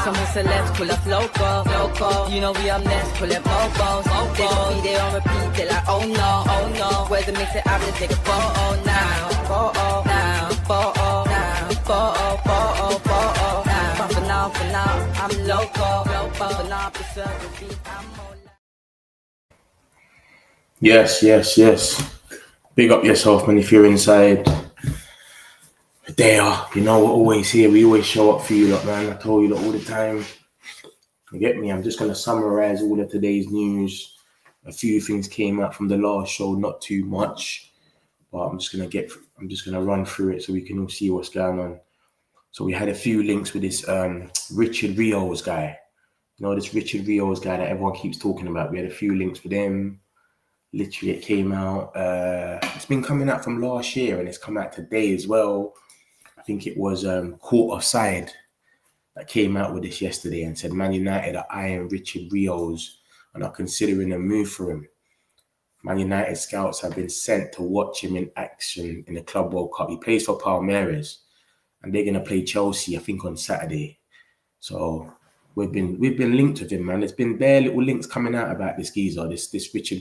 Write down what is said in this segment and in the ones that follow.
Someone said let's pull up loco. You know we up next, pull up bobos. They gon' be there on repeat, they like oh no. Where's the mix it up, let's take a photo now. But for now, I'm loco. For now, preserve the beat, I'm more. Yes. Big up yourself, man, if you're inside. There, you know, we're always here. We always show up for you, lot, man. I told you that all the time. You get me? I'm just going to summarize all of today's news. A few things came out from the last show, not too much. But I'm just going to run through it so we can all see what's going on. So we had a few links with this Rios guy. You know, this Rios guy that everyone keeps talking about. We had a few links with him. Literally, it came out. It's been coming out from last year and it's come out today as well. I think it was Court Offside that came out with this yesterday and said Man United are eyeing Rios and are considering a move for him. Man United scouts have been sent to watch him in action in the Club World Cup. He plays for Palmeiras and they're going to play Chelsea, I think, on Saturday. So we've been linked with him, man. There's been bare little links coming out about this geezer, this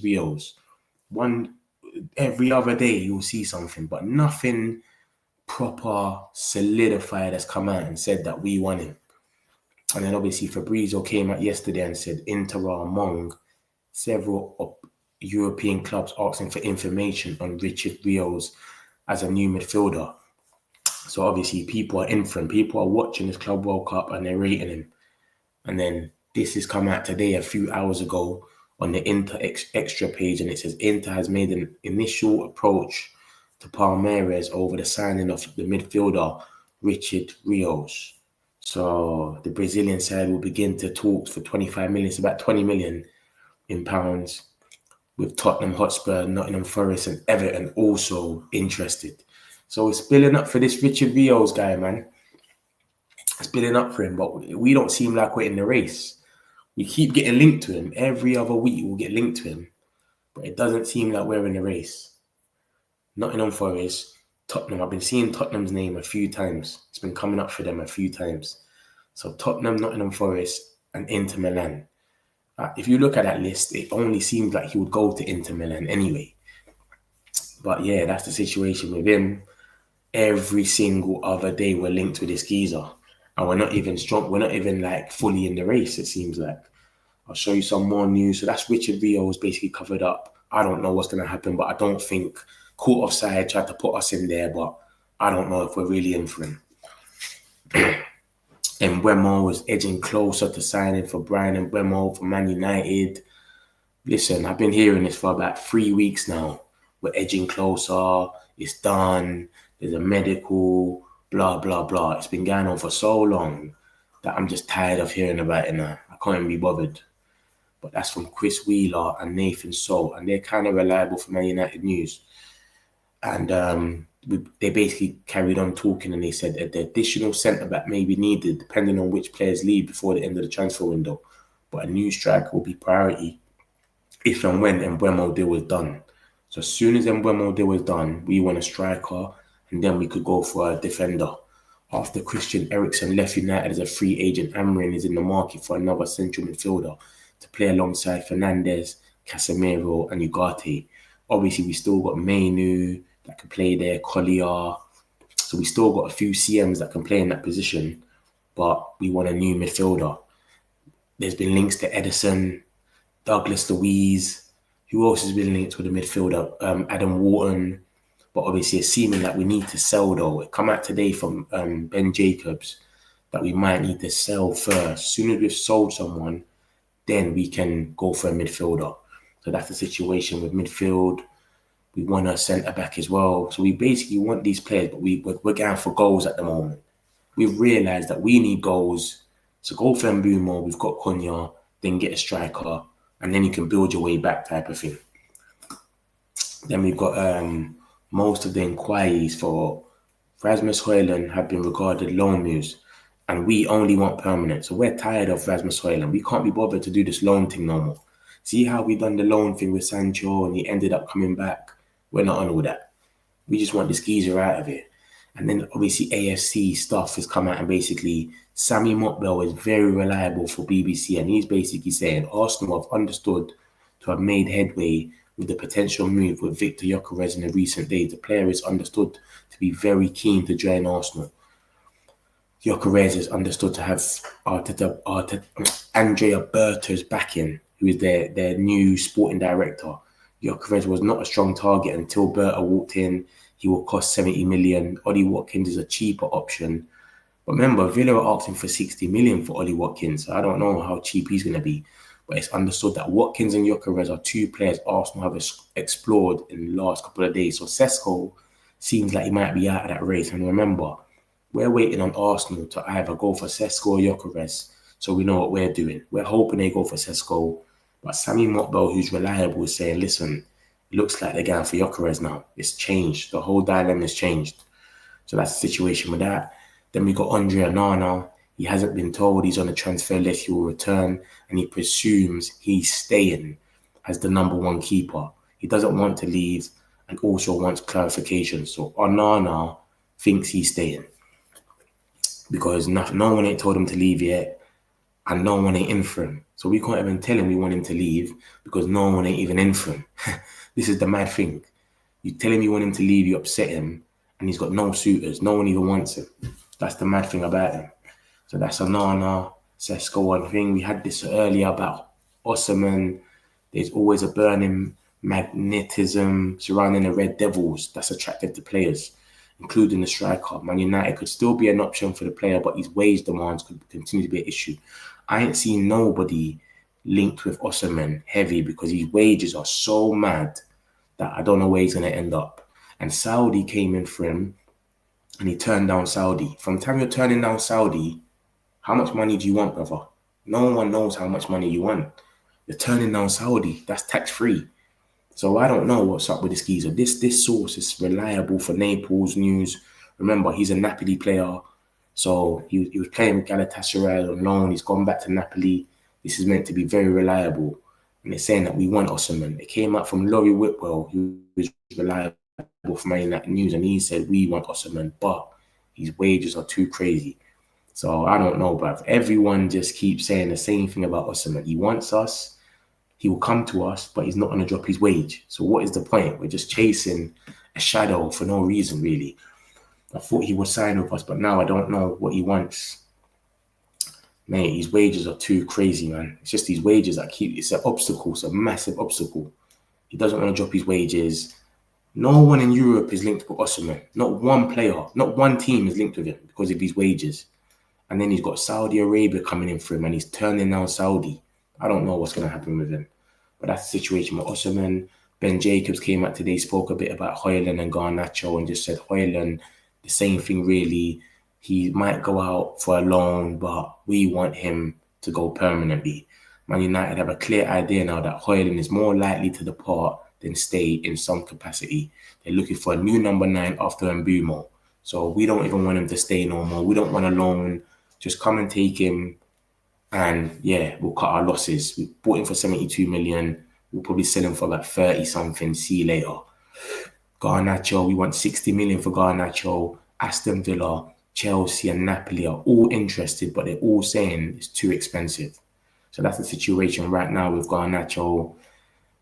Rios. One every other day you'll see something, but nothing proper solidified has come out and said that we want him. And then obviously Fabrizio came out yesterday and said Inter are among several European clubs asking for information on Rios as a new midfielder. So obviously people are in for him. People are watching this Club World Cup and they're rating him. And then this has come out today a few hours ago on the Inter extra page, and it says Inter has made an initial approach to Palmeiras over the signing of the midfielder Rios. So the Brazilian side will begin to talk for 25 million. It's about 20 million in pounds, with Tottenham Hotspur, Nottingham Forest and Everton also interested. So it's building up for this Rios guy, man. It's building up for him, but we don't seem like we're in the race. We keep getting linked to him. Every other week we'll get linked to him, but it doesn't seem like we're in the race. Nottingham Forest, Tottenham. I've been seeing Tottenham's name a few times. It's been coming up for them a few times. So Tottenham, Nottingham Forest and Inter Milan. If you look at that list, it only seems like he would go to Inter Milan anyway. But yeah, that's the situation with him. Every single other day we're linked with this geezer. And we're not even strong. We're not even like fully in the race, it seems like. I'll show you some more news. So that's Rios basically covered up. I don't know what's going to happen, but I don't think Court Offside tried to put us in there, but I don't know if we're really in for him. And Mbeumo was edging closer to signing for Brian Mbeumo for Man United. Listen, I've been hearing this for about 3 weeks now. We're edging closer. It's done. There's a medical. Blah, blah, blah. It's been going on for so long that I'm just tired of hearing about it now. I can't even be bothered. But that's from Chris Wheeler and Nathan Salt, and they're kind of reliable for Man United news. And they basically carried on talking, and they said that the additional centre-back may be needed depending on which players leave before the end of the transfer window. But a new striker will be priority if and when Mbeumo deal is done. So as soon as Mbeumo deal is done, we want a striker, and then we could go for a defender. After Christian Eriksen left United as a free agent, Amrin is in the market for another central midfielder to play alongside Fernandez, Casemiro and Ugarte. Obviously, we still got Mainu that can play there, Collier. So we still got a few CMs that can play in that position, but we want a new midfielder. There's been links to Edison, Douglas Luiz. Who else has been linked with the midfielder? Adam Wharton. But obviously, it's seeming like we need to sell, though. It come out today from Ben Jacobs that we might need to sell first. As soon as we've sold someone, then we can go for a midfielder. So that's the situation with midfield. We want a centre-back as well. So we basically want these players, but we're going for goals at the moment. We've realised that we need goals. So go for Mbeumo, we've got Cunha, then get a striker, and then you can build your way back type of thing. Then we've got... most of the inquiries for Rasmus Hojlund have been regarded loan moves, and we only want permanent. So we're tired of Rasmus Hojlund. We can't be bothered to do this loan thing no more. See how we done the loan thing with Sancho and he ended up coming back? We're not on all that. We just want this geezer out of here. And then obviously AFC stuff has come out, and basically Sammy Motbell is very reliable for BBC, and he's basically saying Arsenal have understood to have made headway with the potential move with Victor Gyökeres in the recent days. The player is understood to be very keen to join Arsenal. Gyökeres is understood to have Andrea Berta's backing, who is their new sporting director. Gyökeres was not a strong target until Berta walked in. He will cost 70 million. Ollie Watkins is a cheaper option. But remember, Villa are asking for 60 million for Ollie Watkins. So I don't know how cheap he's going to be. But it's understood that Watkins and Gyökeres are two players Arsenal have explored in the last couple of days. So Sesko seems like he might be out of that race. And remember, we're waiting on Arsenal to either go for Sesko or Gyökeres. So we know what we're doing. We're hoping they go for Sesko. But Sammy Motbell, who's reliable, is saying, listen, it looks like they're going for Gyökeres now. It's changed. The whole dilemma has changed. So that's the situation with that. Then we got Andre Onana. He hasn't been told he's on the transfer list. He will return, and he presumes he's staying as the number one keeper. He doesn't want to leave and also wants clarification. So Onana thinks he's staying because no one ain't told him to leave yet, and no one ain't in for him. So we can't even tell him we want him to leave because no one ain't even in for him. This is the mad thing. You tell him you want him to leave, you upset him, and he's got no suitors. No one even wants him. That's the mad thing about him. So that's Onana, Sesko one thing. We had this earlier about Osimhen. There's always a burning magnetism surrounding the Red Devils that's attractive to players, including the striker. Man United could still be an option for the player, but his wage demands could continue to be an issue. I ain't seen nobody linked with Osimhen heavy because his wages are so mad that I don't know where he's going to end up. And Saudi came in for him, and he turned down Saudi. From the time you're turning down Saudi, how much money do you want, brother? No one knows how much money you want. You're turning down Saudi. That's tax-free. So I don't know what's up with this geezer. This source is reliable for Naples news. Remember, he's a Napoli player. So he was playing with Galatasaray on loan. He's gone back to Napoli. This is meant to be very reliable. And they're saying that we want Osimhen. It came out from Laurie Whitwell, who was reliable for Man United News, and he said we want Osimhen, but his wages are too crazy. So I don't know, but everyone just keeps saying the same thing about Osimhen. He wants us, he will come to us, but he's not going to drop his wage. So what is the point? We're just chasing a shadow for no reason, really. I thought he would sign with us, but now I don't know what he wants. Mate, his wages are too crazy, man. It's just these wages that it's an obstacle. It's a massive obstacle. He doesn't want to drop his wages. No one in Europe is linked with Osimhen. Not one player, not one team is linked with him because of his wages. And then he's got Saudi Arabia coming in for him, and he's turning down Saudi. I don't know what's going to happen with him. But that's the situation with Osimhen. Ben Jacobs came out today, spoke a bit about Hojlund and Garnacho, and just said Hojlund, the same thing really. He might go out for a loan, but we want him to go permanently. Man United have a clear idea now that Hojlund is more likely to depart than stay in some capacity. They're looking for a new number 9 after Mbeumo. So we don't even want him to stay no more. We don't want a loan. Just come and take him, and yeah, we'll cut our losses. We bought him for 72 million. We'll probably sell him for like 30 something. See you later. Garnacho, we want 60 million for Garnacho. Aston Villa, Chelsea and Napoli are all interested, but they're all saying it's too expensive. So that's the situation right now with Garnacho.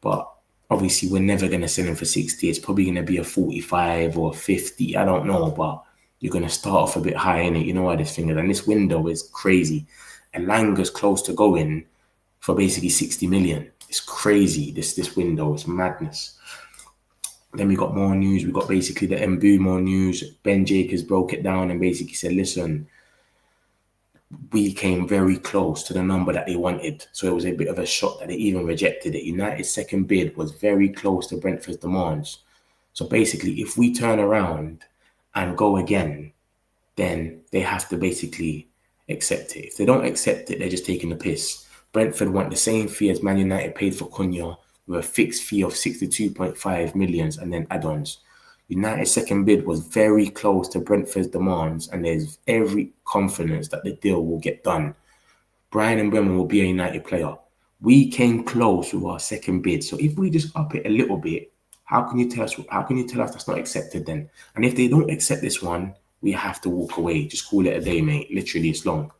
But obviously, we're never going to sell him for 60. It's probably going to be a 45 or 50. I don't know, but you're going to start off a bit high in it. You know how this thing is. And this window is crazy. Elanga's close to going for basically 60 million. It's crazy, this window. It's madness. Then we got more news. We got basically the Mbeumo news. Ben Jacobs broke it down and basically said, listen, we came very close to the number that they wanted. So it was a bit of a shock that they even rejected it. United's second bid was very close to Brentford's demands. So basically, if we turn around and go again, then they have to basically accept it. If they don't accept it, they're just taking the piss. Brentford want the same fee as Man United paid for Cunha, with a fixed fee of 62.5 million and then add-ons. United's second bid was very close to Brentford's demands, and there's every confidence that the deal will get done. Bryan Mbeumo will be a United player. We came close with our second bid, so if we just up it a little bit, how can you tell us that's not accepted then? And if they don't accept this one, we have to walk away. Just call it a day, mate. Literally, it's long.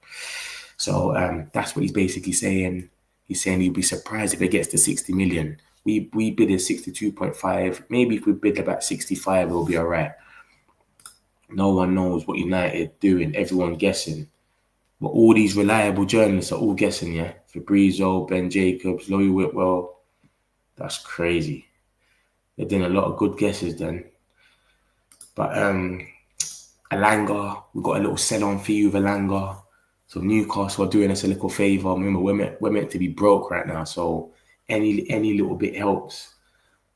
So that's what he's basically saying. He's saying he'd be surprised if it gets to 60 million. We bid at 62.5. Maybe if we bid about 65, it'll be all right. No one knows what United doing. Everyone guessing. But all these reliable journalists are all guessing, yeah? Fabrizio, Ben Jacobs, Louis Whitwell. That's crazy. They're doing a lot of good guesses then. But Elanga, we got a little sell-on fee with Elanga. So Newcastle are doing us a little favour. Remember, we're meant to be broke right now, so any little bit helps.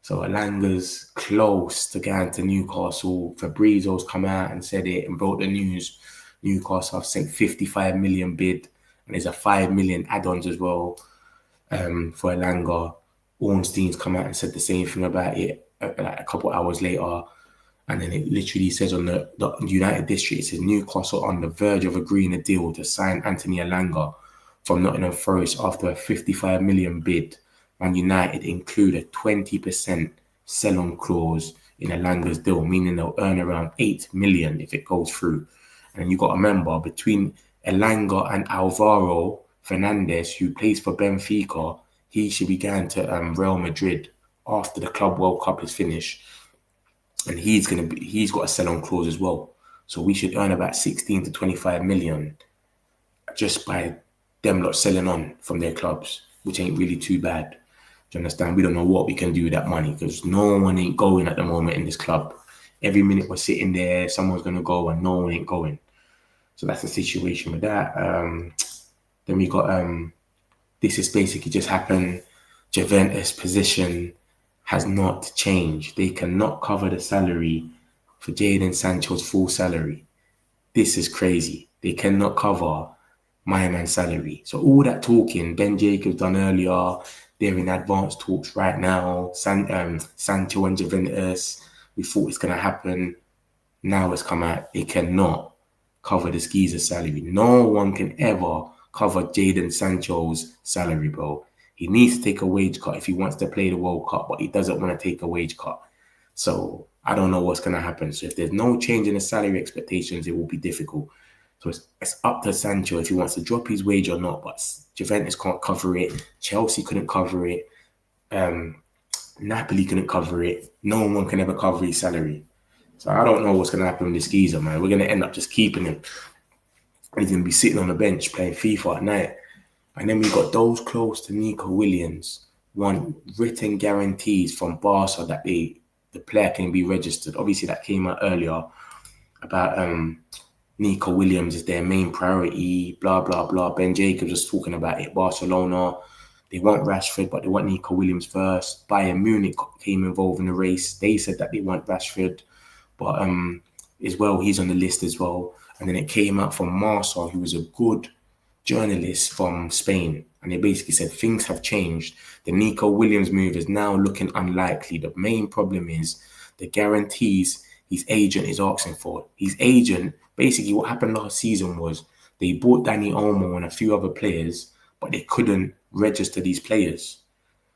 So Elanga's close to going to Newcastle. Fabrizio's come out and said it and broke the news. Newcastle have sent 55 million bid, and there's a 5 million add-ons as well for Elanga. Ornstein's come out and said the same thing about it like a couple hours later. And then it literally says on the United District, it says Newcastle on the verge of agreeing a deal to sign Anthony Elanga from Nottingham Forest after a 55 million bid. And United include a 20% sell-on clause in Elanga's deal, meaning they'll earn around 8 million if it goes through. And you got to remember, between Elanga and Alvaro Fernandez, who plays for Benfica, he should be going to Real Madrid after the Club World Cup is finished. And he's got a sell-on clause as well. So we should earn about 16 to 25 million just by them lot selling on from their clubs, which ain't really too bad. Do you understand? We don't know what we can do with that money because no one ain't going at the moment in this club. Every minute we're sitting there, someone's going to go and no one ain't going. So that's the situation with that. Then we got, this has basically just happened. Juventus' position has not changed. They cannot cover the salary for Jadon Sancho's full salary. This is crazy. They cannot cover my man's salary. So all that talking Ben Jacobs done earlier, they're in advanced talks right now. Sancho and Juventus, we thought it's going to happen. Now it's come out. They cannot cover the geezer's salary. No one can ever cover Jadon Sancho's salary, bro. He needs to take a wage cut if he wants to play the World Cup, but he doesn't want to take a wage cut. So I don't know what's going to happen. So if there's no change in the salary expectations, it will be difficult. So it's up to Sancho if he wants to drop his wage or not. But Juventus can't cover it. Chelsea couldn't cover it. Napoli couldn't cover it. No one can ever cover his salary. So I don't know what's going to happen with this geezer, man. We're going to end up just keeping him. He's going to be sitting on the bench playing FIFA at night. And then we got those close to Nico Williams want written guarantees from Barca that the player can be registered. Obviously, that came out earlier about Nico Williams is their main priority, blah, blah, blah. Ben Jacobs was talking about it. Barcelona, they want Rashford, but they want Nico Williams first. Bayern Munich came involved in the race. They said that they want Rashford, but as well, he's on the list as well. And then it came out from Marcel, who was a good journalist from Spain, and they basically said things have changed. The Nico Williams move is now looking unlikely. The main problem is the guarantees his agent is asking for. His agent, basically what happened last season was they bought Danny Olmo and a few other players, but they couldn't register these players.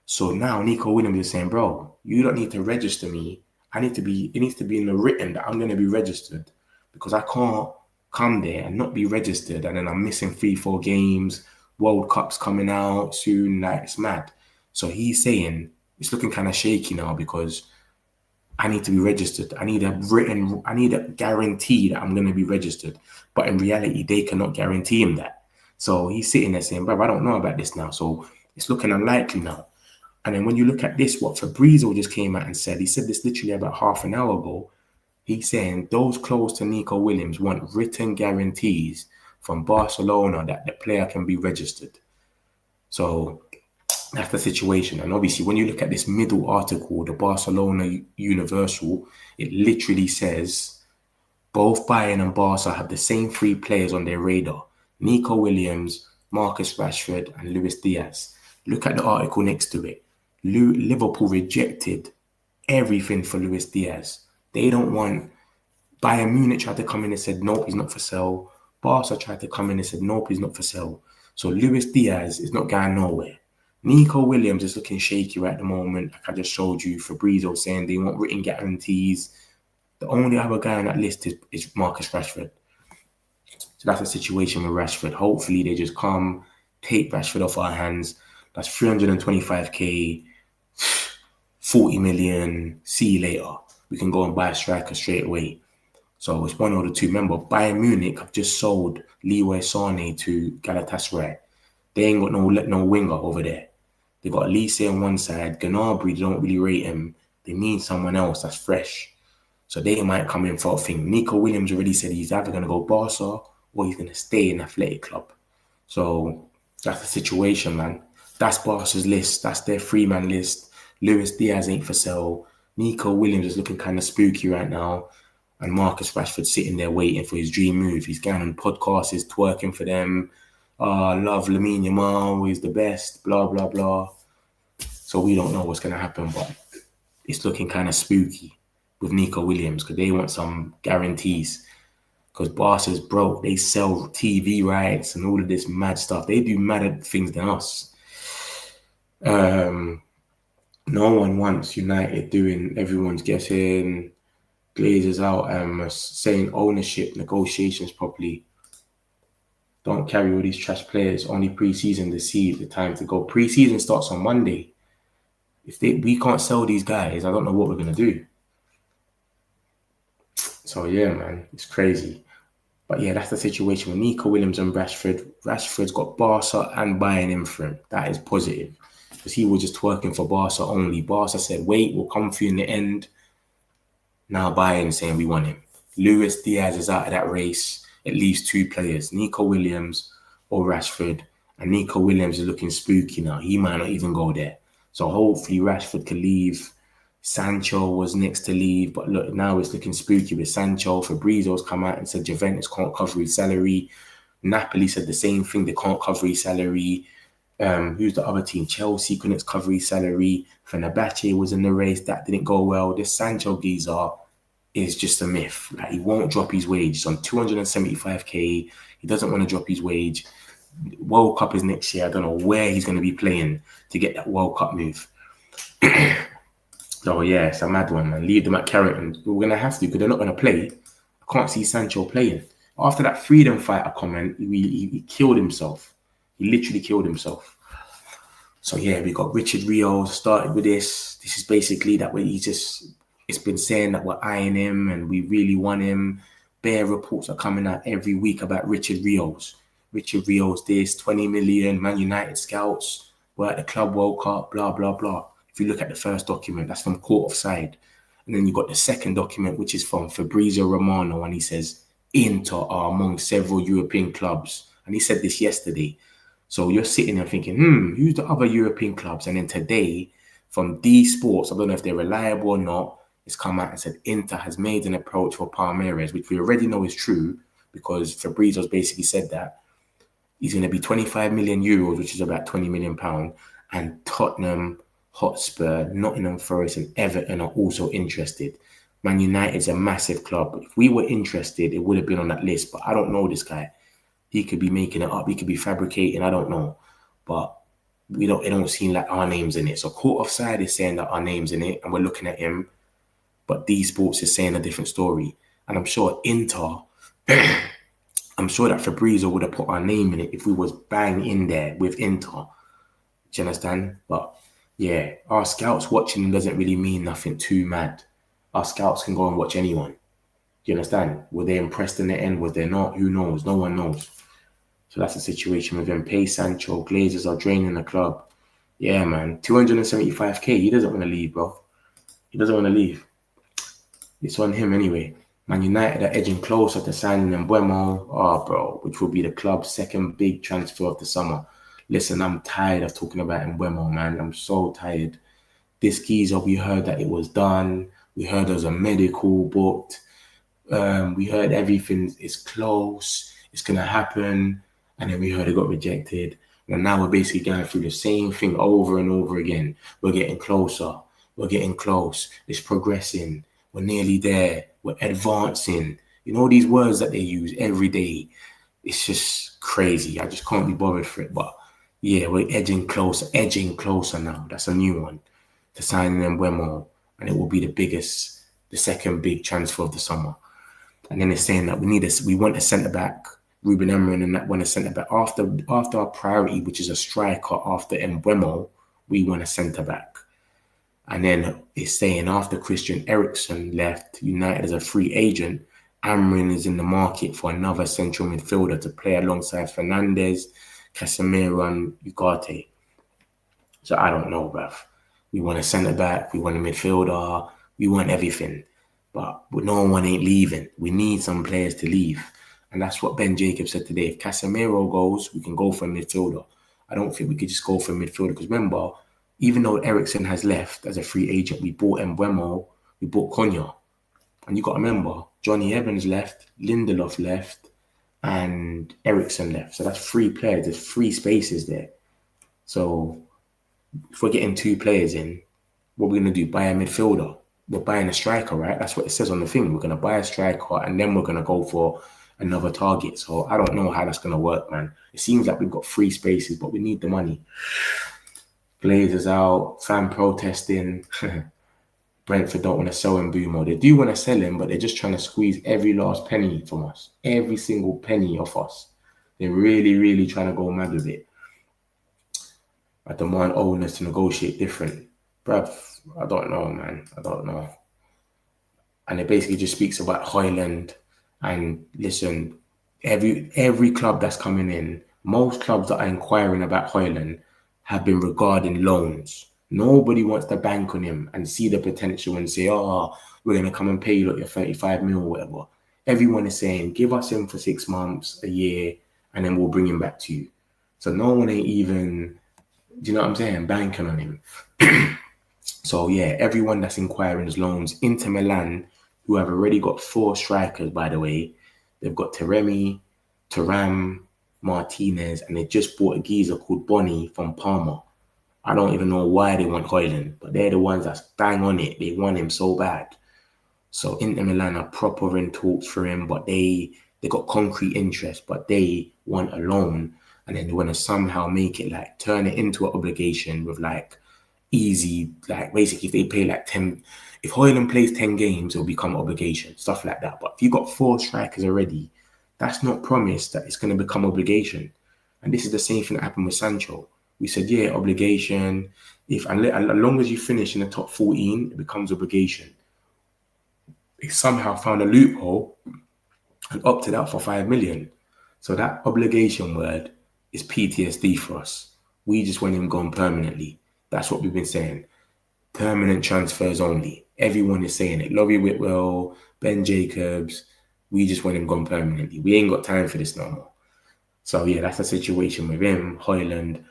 So now Nico Williams is saying, bro, you don't need to register me. It needs to be in the written that I'm going to be registered, because I can't come there and not be registered, and then I'm missing 3-4 games. World Cup's coming out soon, like it's mad. So he's saying it's looking kind of shaky now because I need to be registered. I need a guarantee that I'm going to be registered. But in reality, they cannot guarantee him that. So he's sitting there saying, bro, I don't know about this now. So it's looking unlikely now. And then when you look at this, what Fabrizio just came out and said, he said this literally about half an hour ago. He's saying those close to Nico Williams want written guarantees from Barcelona that the player can be registered. So that's the situation. And obviously, when you look at this middle article, the Barcelona Universal, it literally says both Bayern and Barca have the same 3 players on their radar: Nico Williams, Marcus Rashford, and Luis Diaz. Look at the article next to it. Liverpool rejected everything for Luis Diaz. They don't want. Bayern Munich tried to come in and said, nope, he's not for sale. Barca tried to come in and said, nope, he's not for sale. So Luis Diaz is not going nowhere. Nico Williams is looking shaky right at the moment. Like I just showed you, Fabrizio saying they want written guarantees. The only other guy on that list is Marcus Rashford. So that's the situation with Rashford. Hopefully they just come, take Rashford off our hands. That's 325k, 40 million. See you later. We can go and buy a striker straight away. So it's one of the two. Remember, Bayern Munich have just sold Leroy Sané to Galatasaray. They ain't got no winger over there. They got Elise on one side. Gnabry, they don't really rate him. They need someone else that's fresh. So they might come in for a thing. Nico Williams already said he's either going to go Barca or he's going to stay in Athletic Club. So that's the situation, man. That's Barca's list. That's their 3-man list. Luis Diaz ain't for sale. Nico Williams is looking kind of spooky right now. And Marcus Rashford sitting there waiting for his dream move. He's going on podcasts, he's twerking for them. Love Lamine Yamal, he's the best, blah, blah, blah. So we don't know what's going to happen, but it's looking kind of spooky with Nico Williams because they want some guarantees. Because Barca's broke. They sell TV rights and all of this mad stuff. They do madder things than us. No one wants United doing, everyone's guessing, Glazers out, saying ownership, negotiations properly. Don't carry all these trash players. Only pre-season deceive the time to go. Pre-season starts on Monday. If we can't sell these guys, I don't know what we're going to do. So, yeah, man, it's crazy. But, yeah, that's the situation with Nico Williams and Rashford. Rashford's got Barca and Bayern in for him. That is positive. Because he was just twerking for Barca only. Barca said, wait, we'll come for you in the end. Now Bayern saying we want him. Luis Diaz is out of that race. It leaves 2 players, Nico Williams or Rashford. And Nico Williams is looking spooky now. He might not even go there. So hopefully Rashford can leave. Sancho was next to leave. But look, now it's looking spooky with Sancho. Fabrizio's come out and said Juventus can't cover his salary. Napoli said the same thing. They can't cover his salary. Who's the other team? Chelsea couldn't cover his salary. Fenerbahce was in the race. That didn't go well. This Sancho geezer is just a myth. Like, he won't drop his wage. He's on 275k. He doesn't want to drop his wage. World Cup is next year. I don't know where he's going to be playing to get that World Cup move. So, yeah, it's a mad one, man. Leave them at Carrington. We're going to have to because they're not going to play. I can't see Sancho playing. After that freedom fighter comment, he killed himself. He literally killed himself. So, yeah, we got Richard Rios started with this. This is basically that way it's been saying that we're eyeing him and we really want him. Bare reports are coming out every week about Richard Rios. Richard Rios, this, 20 million, Man United scouts, we're at the Club World Cup, blah, blah, blah. If you look at the first document, that's from Court Offside. And then you got the second document, which is from Fabrizio Romano, and he says, Inter are among several European clubs. And he said this yesterday. So you're sitting there thinking, who's the other European clubs? And then today, from D Sports, I don't know if they're reliable or not, it's come out and said Inter has made an approach for Palmeiras, which we already know is true because Fabrizio's basically said that. He's going to be 25 million euros, which is about 20 million pounds. And Tottenham, Hotspur, Nottingham Forest and Everton are also interested. Man United's a massive club. If we were interested, it would have been on that list. But I don't know this guy. He could be making it up. He could be fabricating. I don't know. But it don't seem like our name's in it. So Court Offside is saying that our name's in it and we're looking at him. But D Sports is saying a different story. And I'm sure Inter, I'm sure that Fabrizio would have put our name in it if we was bang in there with Inter. Do you understand? But yeah, our scouts watching him doesn't really mean nothing too mad. Our scouts can go and watch anyone. Do you understand? Were they impressed in the end? Was they not? Who knows? No one knows. So that's the situation with him. Pay Sancho. Glazers are draining the club. Yeah, man. 275k. He doesn't want to leave, bro. He doesn't want to leave. It's on him anyway. Man United are edging closer to signing Mbeumo. Oh, bro. Which will be the club's second big transfer of the summer. Listen, I'm tired of talking about Mbeumo, man. I'm so tired. This geezer, we heard that it was done. We heard there was a medical booked. We heard everything is close. It's going to happen. And then we heard it got rejected. And now we're basically going through the same thing over and over again. We're getting closer. We're getting close. It's progressing. We're nearly there. We're advancing. You know these words that they use every day. It's just crazy. I just can't be bothered for it. But yeah, we're edging closer now. That's a new one to signing Mbeumo. And it will be the biggest the second big transfer of the summer. And then they're saying that we want a centre back, Ruben Amorim, and that want a centre back after our priority, which is a striker after Mbeumo, we want a centre back. And then it's saying after Christian Eriksen left United as a free agent, Amorim is in the market for another central midfielder to play alongside Fernandez, Casemiro, and Ugarte. So I don't know, bruv. We want a centre back, we want a midfielder, we want everything. But no one ain't leaving. We need some players to leave. And that's what Ben Jacobs said today. If Casemiro goes, we can go for a midfielder. I don't think we could just go for a midfielder because remember, even though Eriksen has left as a free agent, we bought Mbeumo, we bought Konya. And you got to remember, Johnny Evans left, Lindelof left, and Eriksen left. So that's 3 players. There's 3 spaces there. So if we're getting 2 players in, what we're going to do? Buy a midfielder. We're buying a striker, right? That's what it says on the thing. We're going to buy a striker and then we're going to go for another target. So I don't know how that's going to work, man. It seems like we've got 3 spaces, but we need the money. Glazers out, fan protesting. Brentford don't want to sell Mbeumo. They do want to sell him, but they're just trying to squeeze every last penny from us. Every single penny off us. They're really, really trying to go mad with it. I demand owners to negotiate different. Bruv, I don't know, man. I don't know. And it basically just speaks about Hojlund. And listen, every club that's coming in, most clubs that are inquiring about Hojlund have been regarding loans. Nobody wants to bank on him and see the potential and say, oh, we're going to come and pay you like your 35 mil or whatever. Everyone is saying, give us him for 6 months, a year, and then we'll bring him back to you. So no one ain't even, do you know what I'm saying, banking on him. So yeah, everyone that's inquiring is loans. Inter Milan, who have already got 4 strikers, by the way. They've got Taremi, Thuram, Martinez, and they just bought a geezer called Bonnie from Parma. I don't even know why they want Hojlund, but they're the ones that's bang on it. They want him so bad. So Inter Milan are proper in talks for him, but they got concrete interest, but they want a loan. And then they want to somehow make it like, turn it into an obligation with like easy, like basically if they play like 10, if Hojlund plays 10 games, it'll become obligation, stuff like that. But if you got 4 strikers already, that's not promised that it's going to become obligation. And this is the same thing that happened with Sancho. We said, yeah, obligation. As long as you finish in the top 14, it becomes obligation. They somehow found a loophole and opted out for 5 million. So that obligation word is PTSD for us. We just want him gone permanently. That's what we've been saying. Permanent transfers only. Everyone is saying it. Laurie Whitwell, Ben Jacobs. We just want him gone permanently. We ain't got time for this no more. So yeah, that's the situation with him. Hojlund.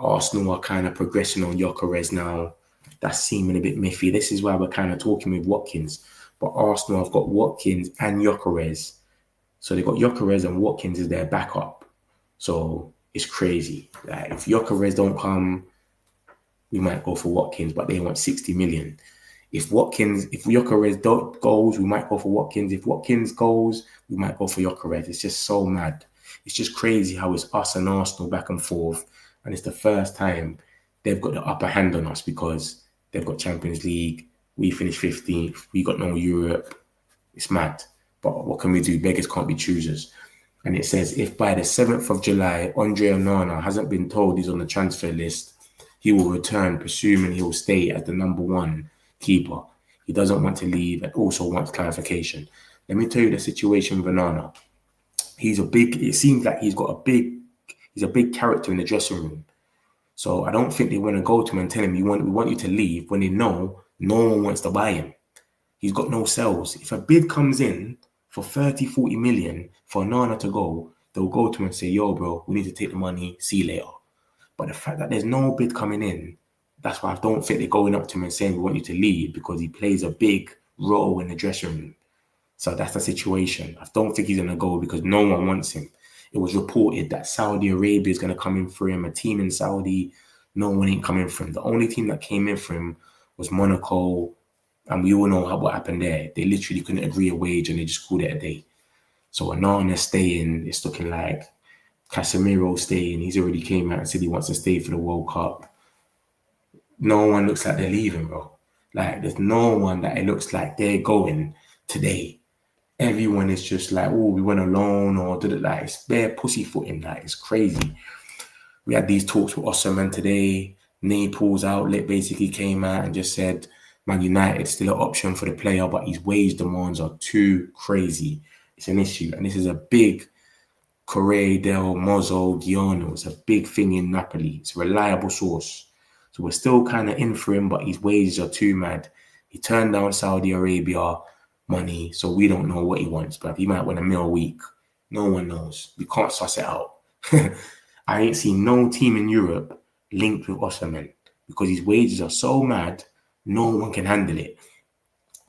Arsenal are kind of progressing on Gyökeres now. That's seeming a bit miffy. This is why we're kind of talking with Watkins. But Arsenal have got Watkins and Gyökeres. So they've got Gyökeres and Watkins as their backup. So it's crazy. Like if Gyökeres don't come, we might go for Watkins, but they want 60 million. If Gyökeres goes, we might go for Watkins. If Watkins goes, we might go for Gyökeres. It's just so mad. It's just crazy how it's us and Arsenal back and forth. And it's the first time they've got the upper hand on us because they've got Champions League. We finished 15th. We got no Europe. It's mad. But what can we do? Beggars can't be choosers. And it says, if by the 7th of July, Andre Onana hasn't been told he's on the transfer list, he will return, presuming he will stay as the number 1 keeper. He doesn't want to leave and also wants clarification. Let me tell you the situation with Onana. It seems like he's a big character in the dressing room. So I don't think they want to go to him and tell him, we want you to leave when they know no one wants to buy him. He's got no sales. If a bid comes in for 30, 40 million for Onana to go, they'll go to him and say, yo, bro, we need to take the money. See you later. But the fact that there's no bid coming in, that's why I don't think they're going up to him and saying, we want you to leave, because he plays a big role in the dressing room. So that's the situation. I don't think he's going to go because no one wants him. It was reported that Saudi Arabia is going to come in for him, a team in Saudi. No one ain't coming for him. The only team that came in for him was Monaco. And we all know what happened there. They literally couldn't agree a wage and they just called it a day. So Onana staying, it's looking like Casemiro staying. He's already came out and said he wants to stay for the World Cup. No one looks like they're leaving, bro. Like, there's no one that it looks like they're going today. Everyone is just like, oh, we went alone, or did it, like, it's bare pussyfooting. Like, it's crazy. We had these talks with Osimhen today. Naples outlet basically came out and just said Man United still an option for the player, but his wage demands are too crazy. It's an issue, and this is a big Corriere del Mezzogiorno. It's a big thing in Napoli. It's a reliable source. So we're still kind of in for him, but his wages are too mad. He turned down Saudi Arabia money, so we don't know what he wants, but he might win $1 million a week. No one knows. We can't suss it out. I ain't seen no team in Europe linked with Osimhen because his wages are so mad, no one can handle it.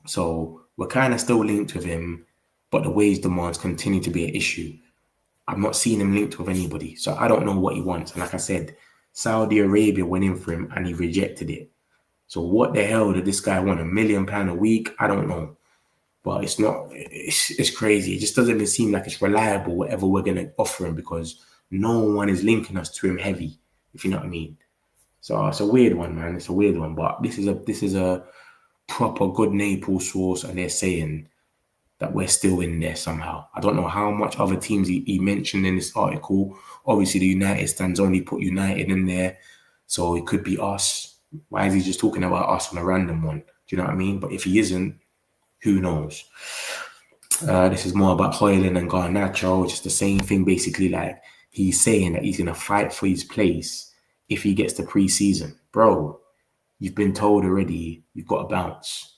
So we're kind of still linked with him, but the wage demands continue to be an issue. I've not seen him linked with anybody, so I don't know what he wants. And like I said, Saudi Arabia went in for him and he rejected it. So what the hell did this guy want? £1 million a week? I don't know. But it's not, it's crazy. It just doesn't even seem like it's reliable, whatever we're going to offer him, because no one is linking us to him heavy, if you know what I mean. So it's a weird one, man. It's a weird one. But this is a proper good Naples source, and they're saying that we're still in there somehow. I don't know how much other teams he mentioned in this article. Obviously, the United stands only put United in there, so it could be us. Why is he just talking about us on a random one? Do you know what I mean? But if he isn't, who knows? This is more about Hojlund and Garnacho, which is the same thing basically. Like, he's saying that he's going to fight for his place if he gets to pre-season. Bro, you've been told already you've got to bounce.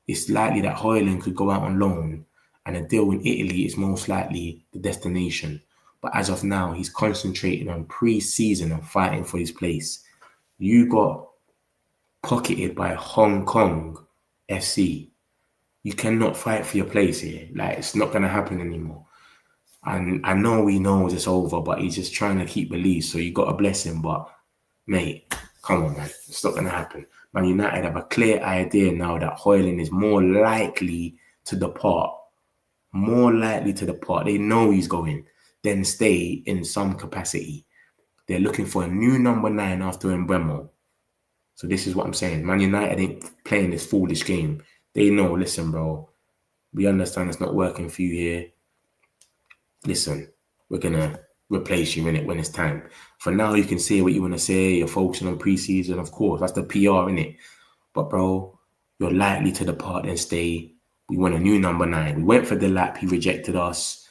It's likely that Hojlund could go out on loan, and a deal in Italy is most likely the destination. But as of now, he's concentrating on pre-season and fighting for his place. You got pocketed by Hong Kong FC. You cannot fight for your place here. Like, it's not going to happen anymore. And I know he knows it's over, but he's just trying to keep belief. So you got to bless him. But, mate, come on, man. It's not going to happen. Man United have a clear idea now that Hojlund is more likely to depart. More likely to depart. They know he's going. Then stay in some capacity. They're looking for a new number 9 after Mbeumo. So this is what I'm saying. Man United ain't playing this foolish game. They know, listen, bro, we understand it's not working for you here. Listen, we're going to replace you in it when it's time. For now, you can say what you want to say. You're focusing on preseason, of course. That's the PR, innit? But, bro, you're likely to depart and stay. We want a new number 9. We went for the lap. He rejected us.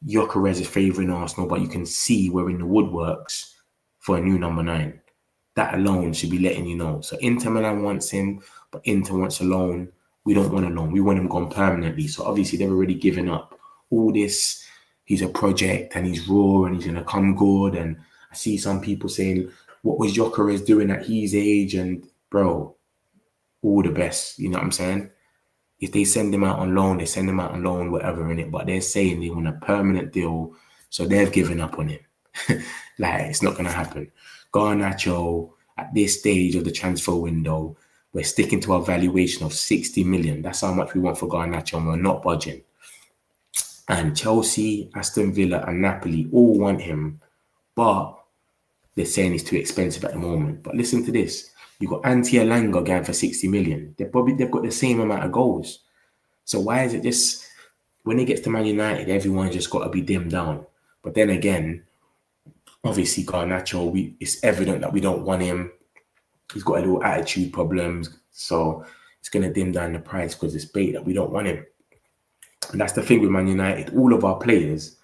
Gyökeres is favouring Arsenal, but you can see we're in the woodworks for a new number 9. That alone should be letting you know. So Inter Milan wants him, but Inter wants a loan. We don't want a loan. We want him gone permanently. So obviously they've already given up all this. He's a project and he's raw and he's going to come good. And I see some people saying, what was Gyökeres doing at his age? And bro, all the best. You know what I'm saying? If they send him out on loan, they send him out on loan, whatever in it. But they're saying they want a permanent deal. So they've given up on him. Like, it's not going to happen. Garnacho, at this stage of the transfer window, we're sticking to our valuation of 60 million. That's how much we want for Garnacho, and we're not budging. And Chelsea, Aston Villa, and Napoli all want him, but they're saying he's too expensive at the moment. But listen to this. You've got Elanga going for 60 million. They've got the same amount of goals. So why is it just, when it gets to Man United, everyone's just got to be dimmed down? But then again, obviously Garnacho, it's evident that we don't want him. He's got a little attitude problems, so it's going to dim down the price because it's bait that we don't want him. And that's the thing with Man United. All of our players,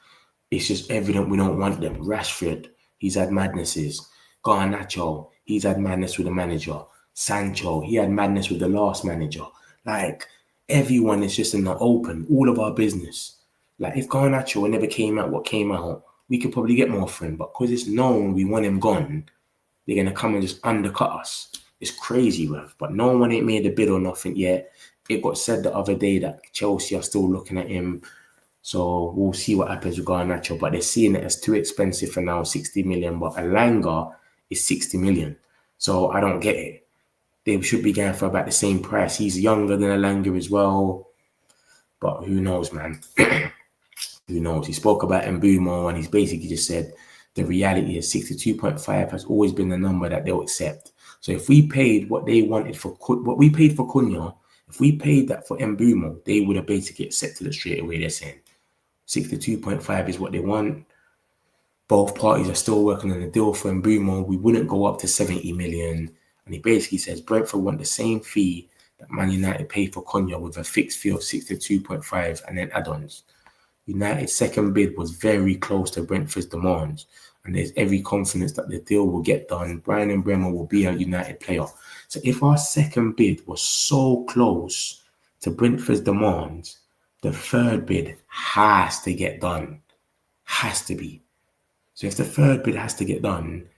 it's just evident we don't want them. Rashford, he's had madnesses. Garnacho, he's had madness with the manager. Sancho, he had madness with the last manager. Like, everyone is just in the open. All of our business. Like, if Garnacho never came out what came out, we could probably get more for him. But because it's known we want him gone, they're going to come and just undercut us. It's crazy, bruv. But no one ain't made a bid or nothing yet. It got said the other day that Chelsea are still looking at him. So we'll see what happens with Garnacho. But they're seeing it as too expensive for now, 60 million. But Elanga is 60 million. So I don't get it. They should be going for about the same price. He's younger than Elanga as well. But who knows, man? Who knows? He spoke about Mbeumo and he's basically just said the reality is 62.5 has always been the number that they'll accept. So if we paid what they wanted what we paid for Cunha, if we paid that for Mbeumo, they would have basically accepted it straight away. They're saying 62.5 is what they want. Both parties are still working on a deal for Mbeumo. We wouldn't go up to 70 million. And he basically says Brentford want the same fee that Man United paid for Cunha with a fixed fee of 62.5 and then add-ons. United's second bid was very close to Brentford's demands, and there's every confidence that the deal will get done. Bryan Mbeumo will be a United player. So if our second bid was so close to Brentford's demands, the third bid has to get done. Has to be. So if the third bid has to get done,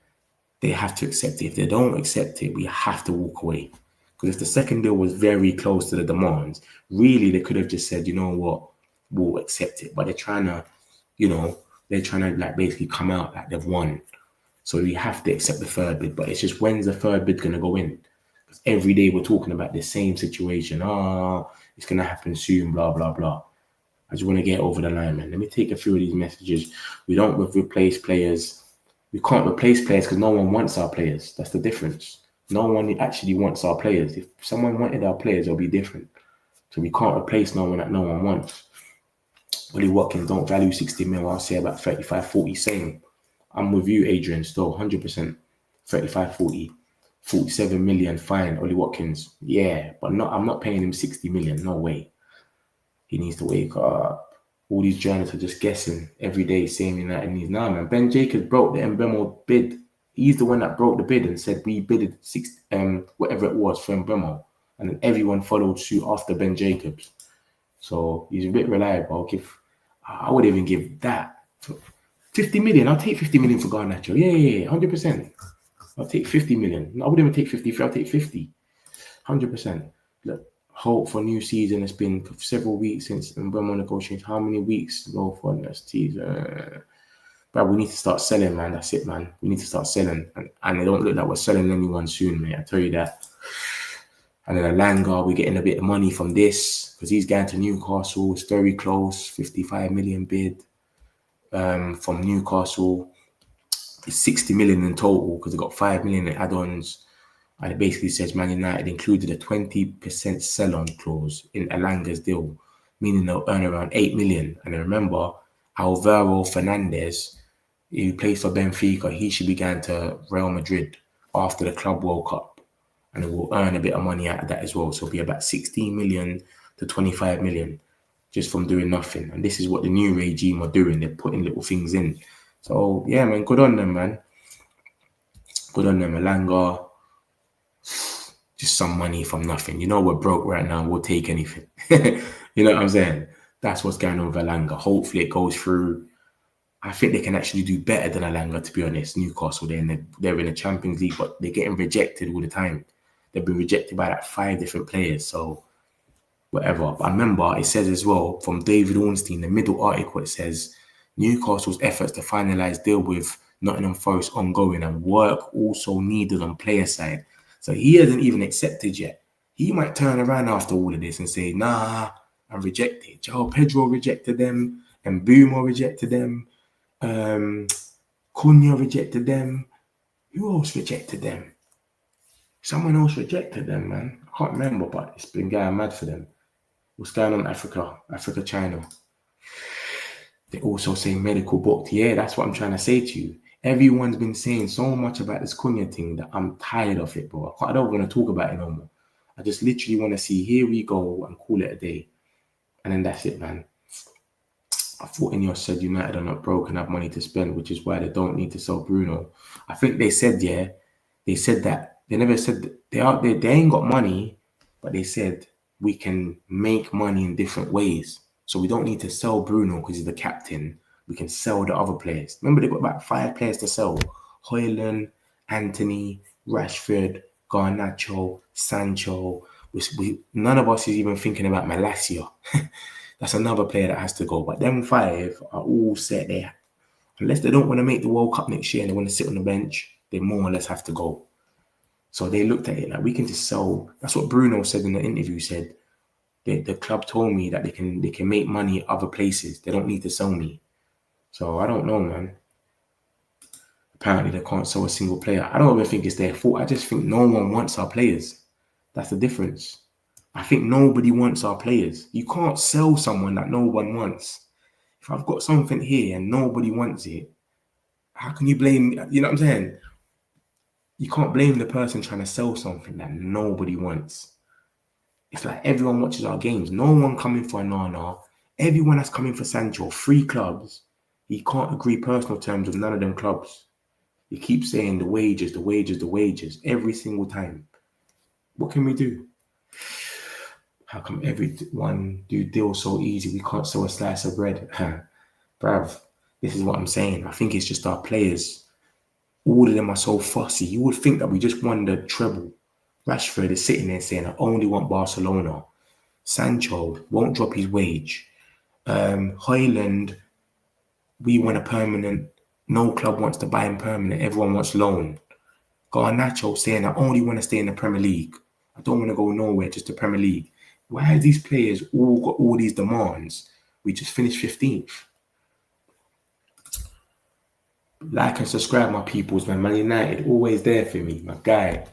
they have to accept it. If they don't accept it, we have to walk away. Because if the second deal was very close to the demands, really they could have just said, you know what, we'll accept it. But they're trying to, like basically come out like they've won. So we have to accept the third bid. But it's just, when's the third bid going to go in? Because every day we're talking about the same situation. It's going to happen soon, blah, blah, blah. I just want to get over the line, man. Let me take a few of these messages. We don't replace players. We can't replace players because no one wants our players. That's the difference. No one actually wants our players. If someone wanted our players, it'll be different. So we can't replace no one that no one wants. Ollie Watkins don't value 60 mil. I'll say about 35, 40. Same. I'm with you, Adrian, still 100%. 35, 40. 47 million, fine. Ollie Watkins, yeah. But I'm not paying him 60 million. No way. He needs to wake up. All these journalists are just guessing every day, saying United needs. Nah, man. Ben Jacobs broke the Mbeumo bid. He's the one that broke the bid and said we bidded whatever it was for Mbeumo, and then everyone followed suit after Ben Jacobs. So he's a bit reliable. I would even give that 50 million. I'll take 50 million for Garnacho. Yeah, 100%. I'll take 50 million. I wouldn't even take 50. I'll take 50. 100%. Look. Hope for new season. It's been several weeks since Mbeumo negotiations. How many weeks go for this teaser? But we need to start selling, man. That's it, man. We need to start selling. And it don't look like we're selling anyone soon, mate. I tell you that. And then Elanga, we're getting a bit of money from this because he's going to Newcastle. It's very close. 55 million bid from Newcastle. It's 60 million in total because they got 5 million in add-ons. And it basically says Man United included a 20% sell-on clause in Elanga's deal, meaning they'll earn around 8 million. And remember, Bruno Fernandes, who plays for Benfica, he should be going to Real Madrid after the Club World Cup. And it will earn a bit of money out of that as well. So it'll be about 16 million to 25 million just from doing nothing. And this is what the new regime are doing. They're putting little things in. So, yeah, man, good on them, man. Good on them, Elanga. Just some money from nothing. You know, we're broke right now. We'll take anything. You know what I'm saying? That's what's going on with Elanga. Hopefully it goes through. I think they can actually do better than Elanga, to be honest. Newcastle, they're in the Champions League, but they're getting rejected all the time. They've been rejected by like 5 different players. So, whatever. But I remember it says as well, from David Ornstein, the middle article, it says, Newcastle's efforts to finalise deal with Nottingham Forest ongoing and work also needed on player side. So he hasn't even accepted yet. He might turn around after all of this and say, nah, I'm rejected. João Pedro rejected them. Mbeumo rejected them. Cunha rejected them. Who else rejected them? Someone else rejected them, man. I can't remember, but it's been going mad for them. What's going on in Africa, China? They also say medical booked. Yeah, that's what I'm trying to say to you. Everyone's been saying so much about this Cunha thing that I'm tired of it, bro. I don't want to talk about it no more. I just literally want to see, here we go, and call it a day. And then that's it, man. I thought INEOS said United are not broke and have money to spend, which is why they don't need to sell Bruno. I think they said, yeah, they said that. They never said they ain't got money, but they said we can make money in different ways. So we don't need to sell Bruno because he's the captain. We can sell the other players. Remember, they've got about 5 players to sell. Hojlund, Anthony, Rashford, Garnacho, Sancho. None of us is even thinking about Malacia. That's another player that has to go. But them 5 are all set there. Unless they don't want to make the World Cup next year and they want to sit on the bench, they more or less have to go. So they looked at it like, we can just sell. That's what Bruno said in the interview, said, the club told me that they can make money other places. They don't need to sell me. So I don't know, man. Apparently, they can't sell a single player. I don't even think it's their fault. I just think no one wants our players. That's the difference. I think nobody wants our players. You can't sell someone that no one wants. If I've got something here and nobody wants it, how can you blame, you know what I'm saying? You can't blame the person trying to sell something that nobody wants. It's like everyone watches our games. No one coming for Nana. Everyone that's coming for Sancho, 3 clubs. He can't agree personal terms with none of them clubs. He keeps saying the wages, the wages, the wages every single time. What can we do? How come everyone do deals so easy? We can't sell a slice of bread. Bruv, this is what I'm saying. I think it's just our players. All of them are so fussy. You would think that we just won the treble. Rashford is sitting there saying, I only want Barcelona. Sancho won't drop his wage. Hojlund, we want a permanent. No club wants to buy him permanent. Everyone wants loan. Garnacho saying, I only want to stay in the Premier League. I don't want to go nowhere, just the Premier League. Why have these players all got all these demands? We just finished 15th. Like and subscribe, my peoples, man. Man United, always there for me, my guy.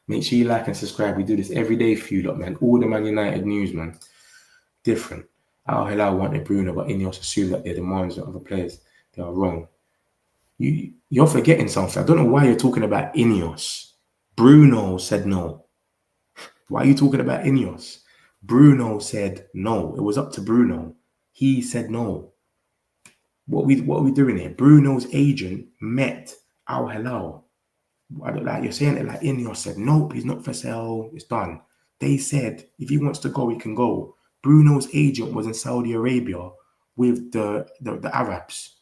Make sure you like and subscribe. We do this every day for you lot, man. All the Man United news, man. Different. Al Hilal wanted Bruno, but INEOS assume that their demands of other players, they are wrong. You're forgetting something. I don't know why you're talking about INEOS. Bruno said no. Why are you talking about INEOS? Bruno said no. It was up to Bruno. He said no. What are we doing here? Bruno's agent met Al Hilal. Like you're saying it like INEOS said, nope, he's not for sale. It's done. They said if he wants to go, he can go. Bruno's agent was in Saudi Arabia with the Arabs.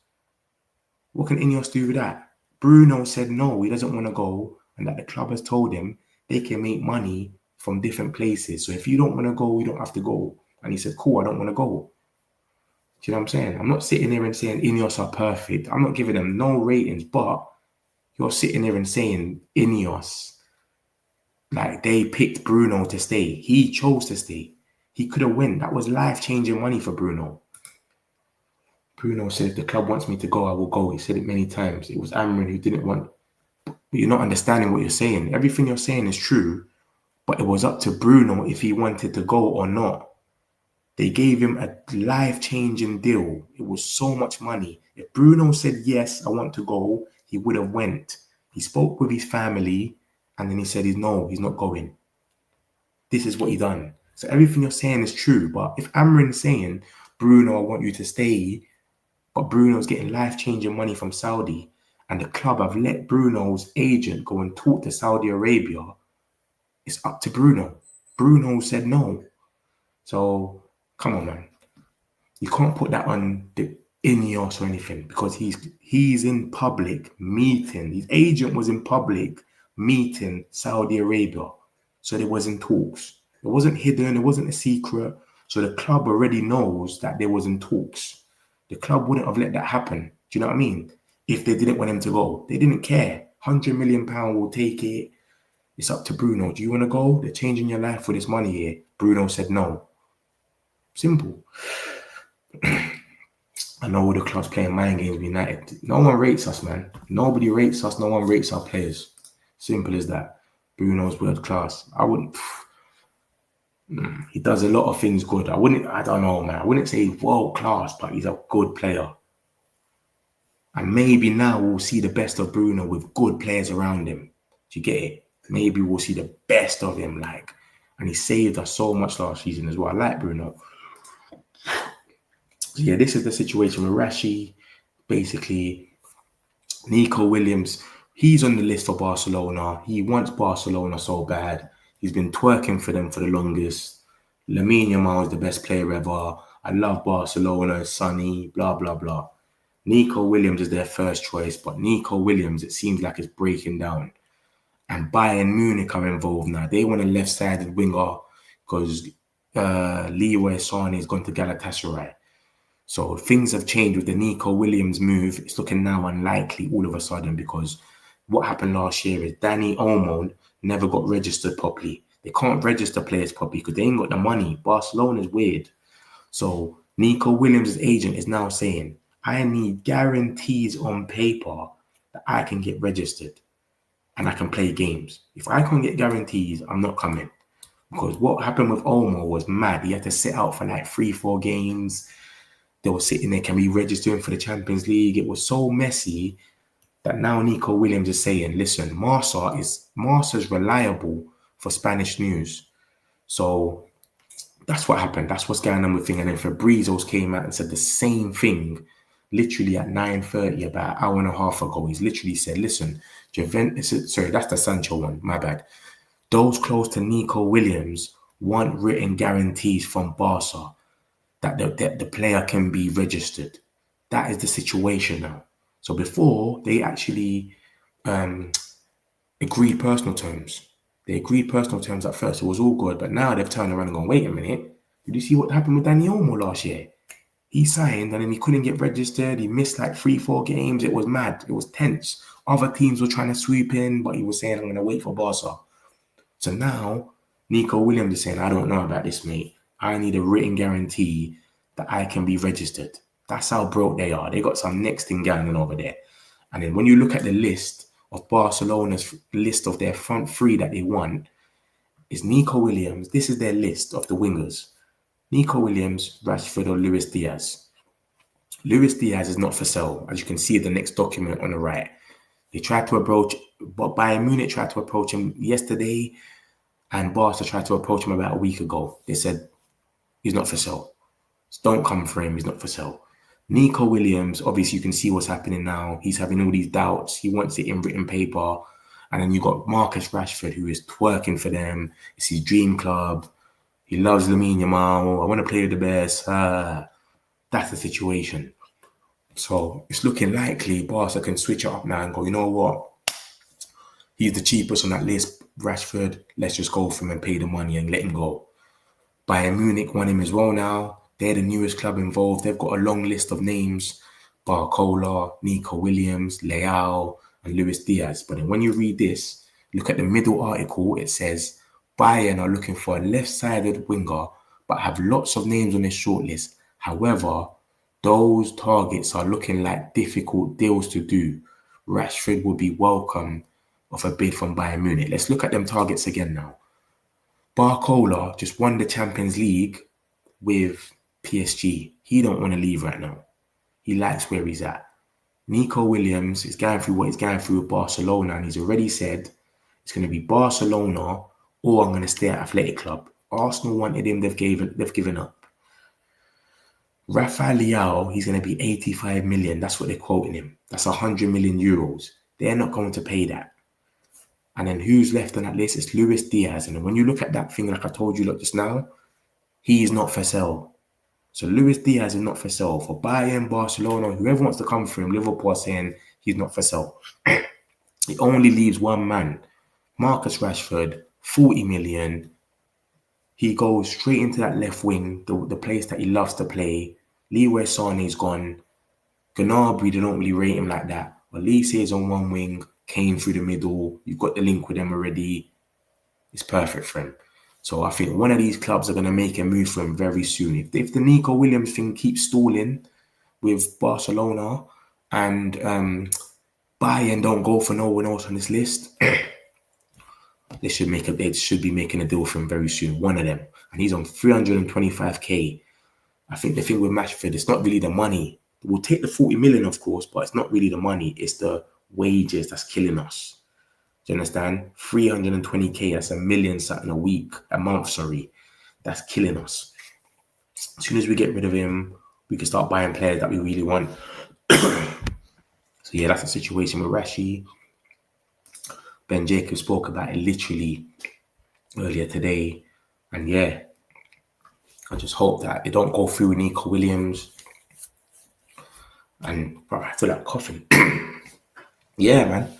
What can INEOS do with that? Bruno said no, he doesn't want to go, and that the club has told him they can make money from different places. So if you don't want to go, you don't have to go. And he said, cool, I don't want to go. Do you know what I'm saying? I'm not sitting here and saying INEOS are perfect. I'm not giving them no ratings, but you're sitting there and saying INEOS, like they picked Bruno to stay. He chose to stay. He could have went. That was life-changing money for Bruno. Bruno said, if the club wants me to go, I will go. He said it many times. It was Amrin who didn't want. But you're not understanding what you're saying. Everything you're saying is true, but it was up to Bruno if he wanted to go or not. They gave him a life-changing deal. It was so much money. If Bruno said, yes, I want to go, he would have went. He spoke with his family, and then he said, no, he's not going. This is what he done. So everything you're saying is true. But if Amrin's saying, Bruno, I want you to stay, but Bruno's getting life-changing money from Saudi, and the club have let Bruno's agent go and talk to Saudi Arabia, it's up to Bruno. Bruno said no. So, come on, man. You can't put that on the INEOS or anything, because he's in public meeting. His agent was in public meeting Saudi Arabia. So there wasn't talks. It wasn't hidden. It wasn't a secret. So the club already knows that there wasn't talks. The club wouldn't have let that happen. Do you know what I mean? If they didn't want him to go. They didn't care. £100 million will take it. It's up to Bruno. Do you want to go? They're changing your life for this money here. Bruno said no. Simple. I know all the clubs playing mind games with United. No one rates us, man. Nobody rates us. No one rates our players. Simple as that. Bruno's world class. I wouldn't. He does a lot of things good. I don't know, man. I wouldn't say world class, but he's a good player. And maybe now we'll see the best of Bruno with good players around him. Do you get it? Maybe we'll see the best of him, like. And he saved us so much last season as well. I like Bruno. So yeah, this is the situation with Rashi. Basically, Nico Williams, he's on the list for Barcelona. He wants Barcelona so bad. He's been twerking for them for the longest. Lamine Yamal is the best player ever. I love Barcelona, Sonny, blah, blah, blah. Nico Williams is their first choice, but Nico Williams, it seems like it's breaking down. And Bayern Munich are involved now. They want a left-sided winger because Leroy Sané has gone to Galatasaray. So things have changed with the Nico Williams move. It's looking now unlikely all of a sudden, because what happened last year is Dani Olmo never got registered properly. They can't register players properly because they ain't got the money. Barcelona's weird. So Nico Williams' agent is now saying, I need guarantees on paper that I can get registered and I can play games. If I can't get guarantees, I'm not coming. Because what happened with Olmo was mad. He had to sit out for like 3-4 games. They were sitting there, can we register him for the Champions League? It was so messy that now Nico Williams is saying, listen, Marca's reliable for Spanish news. So that's what happened. That's what's going on with thing. And then Fabrizio's came out and said the same thing literally at 9:30, about an hour and a half ago. He's literally said, listen, Juventus, sorry, that's the Sancho one, my bad. Those close to Nico Williams want written guarantees from Barca that the player can be registered. That is the situation now. So before, they actually agreed personal terms. They agreed personal terms at first. It was all good. But now they've turned around and gone, wait a minute. Did you see what happened with Dani Olmo last year? He signed and then he couldn't get registered. He missed like 3-4 games. It was mad. It was tense. Other teams were trying to sweep in, but he was saying, I'm going to wait for Barca. So now, Nico Williams is saying, I don't know about this, mate. I need a written guarantee that I can be registered. That's how broke they are. They got some next thing going on over there. And then when you look at the list of Barcelona's list of their front three that they want, is Nico Williams. This is their list of the wingers. Nico Williams, Rashford or Luis Diaz. Luis Diaz is not for sale, as you can see in the next document on the right. They tried to approach, but Bayern Munich tried to approach him yesterday, and Barca tried to approach him about a week ago. They said, he's not for sale. Don't come for him, he's not for sale. Nico Williams, obviously you can see what's happening now. He's having all these doubts. He wants it in written paper. And then you got Marcus Rashford, who is twerking for them. It's his dream club. He loves Lamine Yamal. I want to play with the best. That's the situation. So it's looking likely Barca can switch it up now and go, you know what? He's the cheapest on that list, Rashford. Let's just go for him and pay the money and let him go. Bayern Munich want him as well now. They're the newest club involved. They've got a long list of names. Barcola, Nico Williams, Leao, and Luis Diaz. But then when you read this, look at the middle article. It says, Bayern are looking for a left-sided winger, but have lots of names on their shortlist. However, those targets are looking like difficult deals to do. Rashford would be welcome of a bid from Bayern Munich. Let's look at them targets again now. Barcola just won the Champions League with PSG. He don't want to leave right now. He likes where he's at. Nico Williams is going through what he's going through with Barcelona, and he's already said it's going to be Barcelona or I'm going to stay at Athletic Club. Arsenal wanted him, they've given up. Rafael Leao, he's going to be 85 million. That's what they're quoting him. That's 100 million euros. They're not going to pay that. And then who's left on that list? It's Luis Diaz. And when you look at that thing, like I told you just now, he is not for sale. So Luis Diaz is not for sale. For Bayern, Barcelona, whoever wants to come for him, Liverpool are saying he's not for sale. It only leaves one man, Marcus Rashford, 40 million. He goes straight into that left wing, the place that he loves to play. Leroy Sané's gone. Gnabry, they don't really rate him like that. Elise is on one wing, Kane through the middle. You've got the link with them already. It's perfect for him. So I think one of these clubs are going to make a move for him very soon. If the Nico Williams thing keeps stalling with Barcelona and Bayern don't go for no one else on this list, they should be making a deal for him very soon. One of them. And he's on 325k. I think the thing with Rashford, it's not really the money. We'll take the 40 million, of course, but it's not really the money. It's the wages that's killing us. Do you understand? 320k, that's a month, sorry. That's killing us. As soon as we get rid of him, we can start buying players that we really want. So yeah, that's the situation with Rashi. Ben Jacobs spoke about it literally earlier today. And yeah, I just hope that they don't go through Nico Williams. And bro, I feel like coughing. Yeah, man.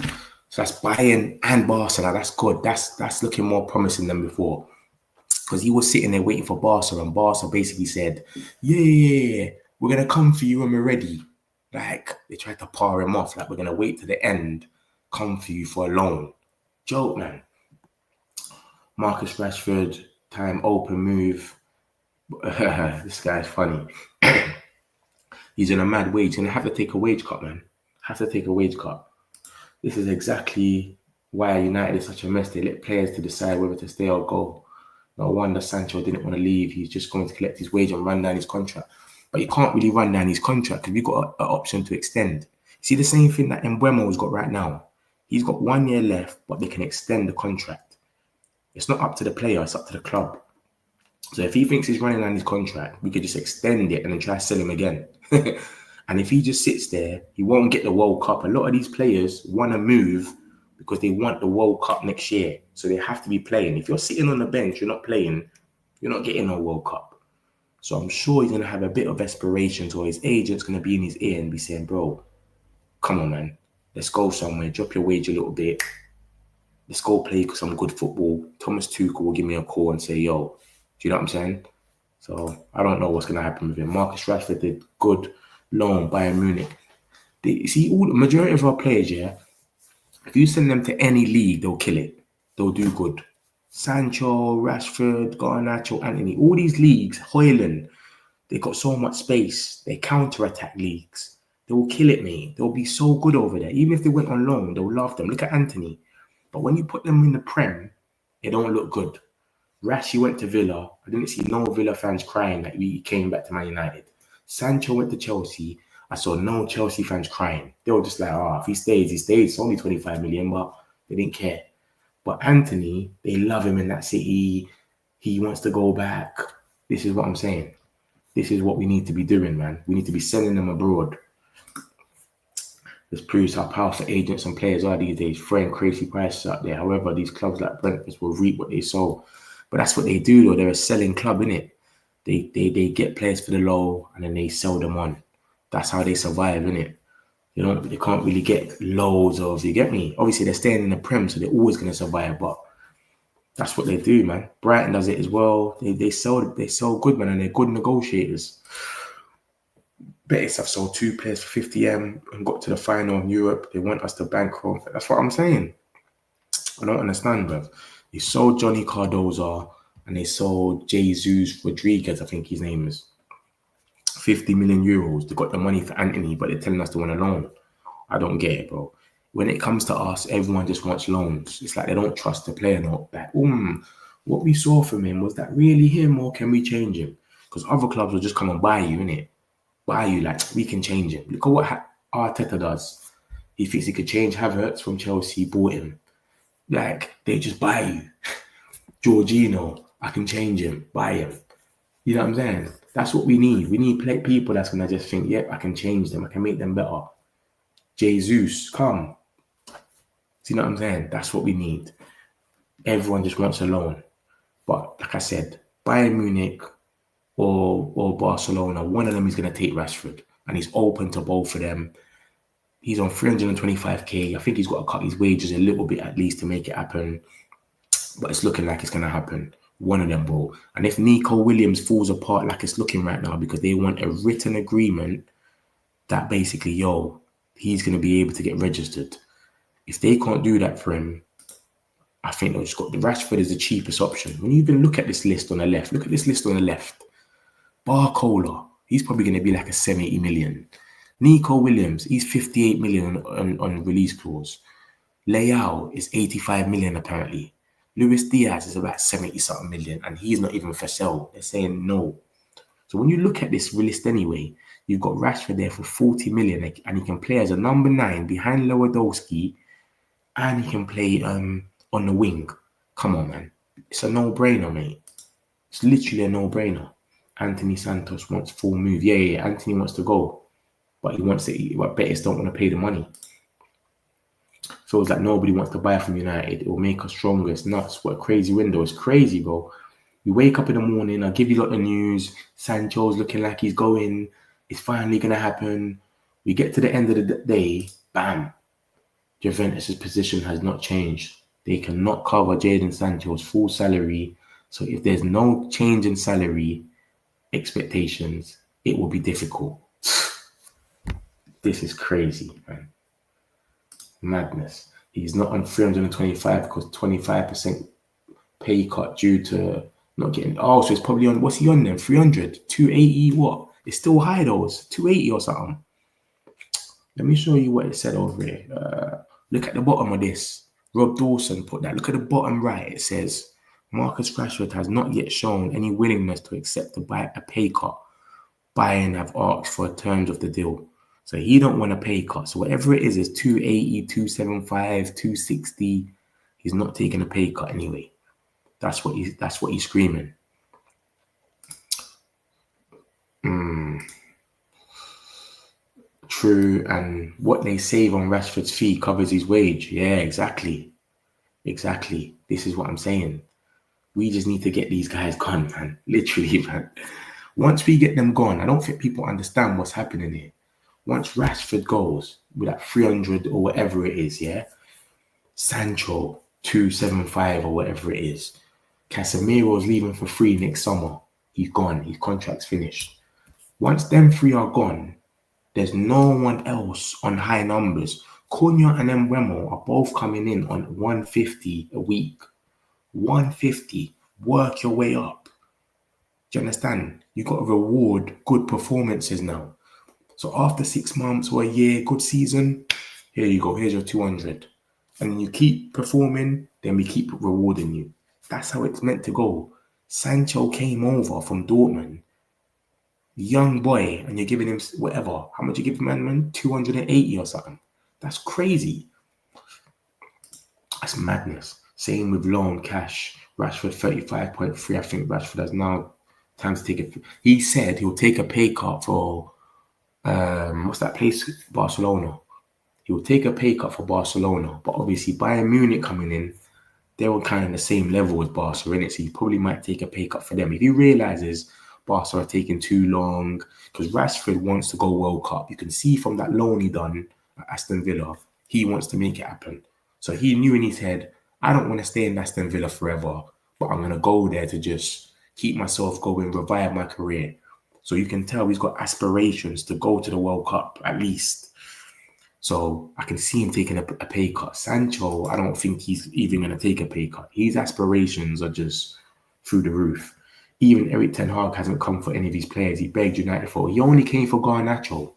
So that's Bayern and Barcelona. That's good. That's looking more promising than before. Because he was sitting there waiting for Barca, and Barca basically said, yeah, we're going to come for you when we're ready. Like, they tried to par him off. Like, we're going to wait to the end, come for you for a loan. Joke, man. Marcus Rashford, time open move. This guy's funny. He's in a mad wage. He's going to have to take a wage cut, man. Have to take a wage cut. This is exactly why United is such a mess. They let players to decide whether to stay or go. No wonder Sancho didn't want to leave. He's just going to collect his wage and run down his contract. But you can't really run down his contract because you've got an option to extend. See the same thing that Mbeumo's got right now. He's got 1 year left, but they can extend the contract. It's not up to the player, it's up to the club. So if he thinks he's running down his contract, we could just extend it and then try to sell him again. And if he just sits there, he won't get the World Cup. A lot of these players want to move because they want the World Cup next year. So they have to be playing. If you're sitting on the bench, you're not playing, you're not getting no World Cup. So I'm sure he's going to have a bit of aspirations, or his agent's going to be in his ear and be saying, bro, come on, man. Let's go somewhere. Drop your wage a little bit. Let's go play some good football. Thomas Tuchel will give me a call and say, yo, do you know what I'm saying? So I don't know what's going to happen with him. Marcus Rashford did good loan, Bayern Munich. See, all the majority of our players, yeah, if you send them to any league, they'll kill it. They'll do good. Sancho, Rashford, Garnacho, Anthony, all these leagues, Hojlund, they got so much space. They counter-attack leagues. They will kill it, mate. They'll be so good over there. Even if they went on loan, they'll love them. Look at Anthony. But when you put them in the Prem, it don't look good. Rashi went to Villa. I didn't see no Villa fans crying that he came back to Man United. Sancho went to Chelsea. I saw no Chelsea fans crying. They were just like, if he stays, he stays. It's only 25 million, but they didn't care. But Anthony, they love him in that city. He wants to go back. This is what I'm saying. This is what we need to be doing, man. We need to be sending them abroad. This proves how powerful agents and players are these days, throwing crazy prices out there. However, these clubs like Brentford will reap what they sow. But that's what they do, though. They're a selling club, innit? They get players for the low and then they sell them on. That's how they survive, innit? You know, they can't really get loads of, you get me? Obviously, they're staying in the Prem, so they're always going to survive, but that's what they do, man. Brighton does it as well. They sell good, man, and they're good negotiators. Betis have sold 2 players for 50M and got to the final in Europe. They want us to bankroll. That's what I'm saying. I don't understand, bruv. They sold Johnny Cardoza and they sold Jesus Rodriguez, I think his name is. 50 million euros. They got the money for Anthony, but they're telling us to want a loan. I don't get it, bro. When it comes to us, everyone just wants loans. It's like they don't trust the player. No, like, what we saw from him, was that really him or can we change him? Because other clubs will just come and buy you, innit? Buy you, like, we can change him. Look at what Arteta does. He thinks he could change Havertz from Chelsea, bought him. Like, they just buy you. Jorginho, I can change him, buy him. You know what I'm saying? That's what we need. We need people that's going to just think, yep, I can change them. I can make them better. Jesus, come. See what I'm saying? That's what we need. Everyone just wants a loan. But like I said, Bayern Munich or Barcelona, one of them is going to take Rashford. And he's open to both of them. He's on 325k. I think he's got to cut his wages a little bit at least to make it happen. But it's looking like it's going to happen. One of them, bro. And if Nico Williams falls apart like it's looking right now because they want a written agreement that basically, he's going to be able to get registered. If they can't do that for him, I think they'll just got the Rashford is the cheapest option. When you even look at this list on the left, look at this list on the left. Barcola, he's probably going to be like a 70 million. Nico Williams, he's 58 million on release clause. Leao is 85 million apparently. Luis Diaz is about 70-something million, and he's not even for sale. They're saying no. So when you look at this list anyway, you've got Rashford there for 40 million, and he can play as a number 9 behind Lewandowski, and he can play on the wing. Come on, man. It's a no-brainer, mate. It's literally a no-brainer. Anthony Santos wants full move. Yeah, Anthony wants to go, but he wants to. But Betis don't want to pay the money. Feels like nobody wants to buy from United. It will make us stronger. It's nuts. What a crazy window. It's crazy, bro. You wake up in the morning, I give you a lot of news. Sancho's looking like he's going. It's finally going to happen. We get to the end of the day, bam. Juventus' position has not changed. They cannot cover Jadon Sancho's full salary. So if there's no change in salary expectations, it will be difficult. This is crazy, man. Madness. He's not on 325 because 25% pay cut due to not getting. So it's probably on. What's he on then? 300, 280. What? It's still high though. It's 280 or something. Let me show you what it said over here. Look at the bottom of this. Rob Dawson put that. Look at the bottom right. It says, Marcus Rashford has not yet shown any willingness to accept a pay cut. Bayern have asked for terms of the deal. So he don't want a pay cut. So whatever it is 280, 275, 260. He's not taking a pay cut anyway. That's what he's screaming. True, and what they save on Rashford's fee covers his wage. Yeah, exactly. This is what I'm saying. We just need to get these guys gone, man. Literally, man. Once we get them gone, I don't think people understand what's happening here. Once Rashford goes with that 300 or whatever it is, yeah? Sancho, 275 or whatever it is. Casemiro's leaving for free next summer. He's gone. His contract's finished. Once them three are gone, there's no one else on high numbers. Cunha and Mbeumo are both coming in on 150 a week. 150. Work your way up. Do you understand? You got to reward good performances now. So after 6 months or a year, good season, here you go. Here's your 200. And you keep performing, then we keep rewarding you. That's how it's meant to go. Sancho came over from Dortmund. Young boy, and you're giving him whatever. How much you give him, man? 280 or something. That's crazy. That's madness. Same with loan cash. Rashford 35.3. I think Rashford has now time to take it. He said he'll take a pay cut for what's that place? Barcelona. He will take a pay cut for Barcelona, but obviously Bayern Munich coming in, they were kind of the same level as Barca, innit? So he probably might take a pay cut for them. If he realizes Barca are taking too long, because Rashford wants to go World Cup. You can see from that loan he done at Aston Villa, he wants to make it happen. So he knew in his head, I don't want to stay in Aston Villa forever, but I'm going to go there to just keep myself going, revive my career. So you can tell he's got aspirations to go to the World Cup at least. So I can see him taking a pay cut. Sancho, I don't think he's even going to take a pay cut. His aspirations are just through the roof. Even Erik ten Hag hasn't come for any of his players. He begged United for. He only came for Garnacho.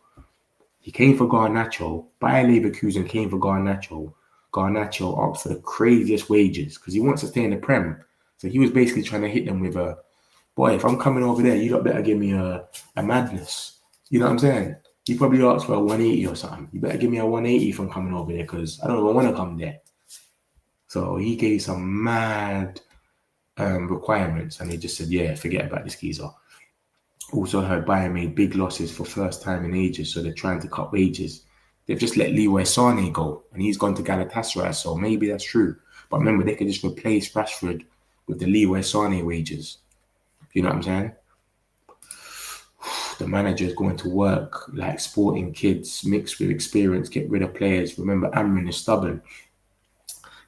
Bayer Leverkusen came for Garnacho. Garnacho asked for the craziest wages because he wants to stay in the Prem. So he was basically trying to hit them with a, boy, if I'm coming over there, you lot better give me a madness. You know what I'm saying? He probably asked for a 180 or something. You better give me a 180 if I'm coming over there because I don't even want to come there. So he gave some mad requirements and he just said, yeah, forget about this geezer. Also heard Bayern made big losses for first time in ages, so they're trying to cut wages. They've just let Leroy Sané go and he's gone to Galatasaray, so maybe that's true. But remember, they could just replace Rashford with the Leroy Sané wages. You know what I'm saying? The manager is going to work like sporting kids, mixed with experience, get rid of players. Remember, Amrin is stubborn.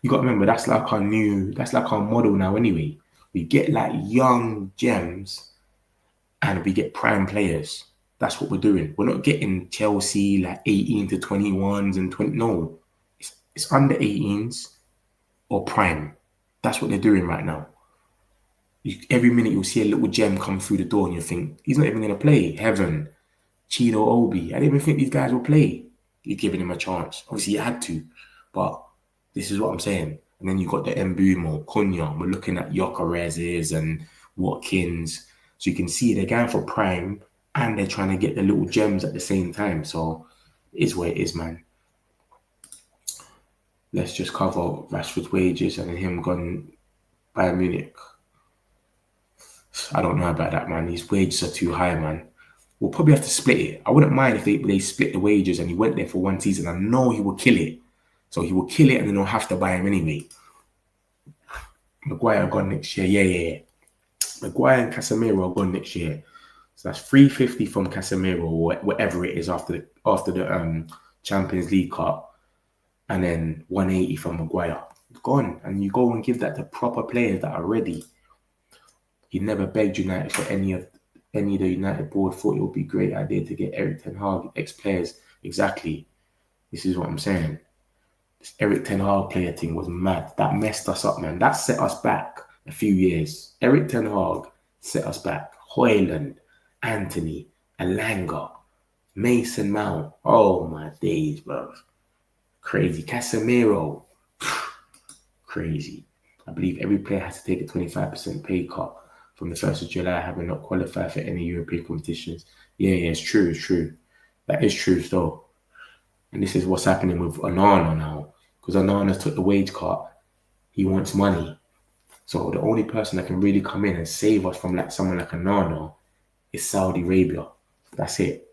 You got to remember, that's like our model now anyway. We get like young gems and we get prime players. That's what we're doing. We're not getting Chelsea like 18 to 21s and 20. No, it's under 18s or prime. That's what they're doing right now. Every minute you'll see a little gem come through the door and you think, he's not even going to play. Heaven, Chido Obi. I didn't even think these guys will play. You're giving him a chance. Obviously, you had to. But this is what I'm saying. And then you got the Mbeumo, Cunha. We're looking at Yokerez's and Watkins. So you can see they're going for prime and they're trying to get the little gems at the same time. So it is what it is, man. Let's just cover Rashford's wages and then him gone Bayern Munich. I don't know about that, man. These wages are too high, man. We'll probably have to split it. I wouldn't mind if they split the wages and he went there for one season. I know he will kill it. So he will kill it and then they'll have to buy him anyway. Maguire gone next year. Yeah. Maguire and Casemiro are gone next year. So that's 350 from Casemiro or whatever it is after the Champions League Cup. And then 180 from Maguire. Gone. And you go and give that to proper players that are ready. He never begged United for any of the United board. Thought it would be a great idea to get Erik ten Hag ex-players. Exactly. This is what I'm saying. This Erik ten Hag player thing was mad. That messed us up, man. That set us back a few years. Erik ten Hag set us back. Hojlund, Anthony, Elanga, Mason Mount. Oh my days, bro. Crazy. Casemiro. Crazy. I believe every player has to take a 25% pay cut from the 1st of July, having not qualified for any European competitions. Yeah, it's true, it's true. That is true though. And this is what's happening with Onana now. Because Onana took the wage cut. He wants money. So the only person that can really come in and save us from like someone like Onana is Saudi Arabia. That's it.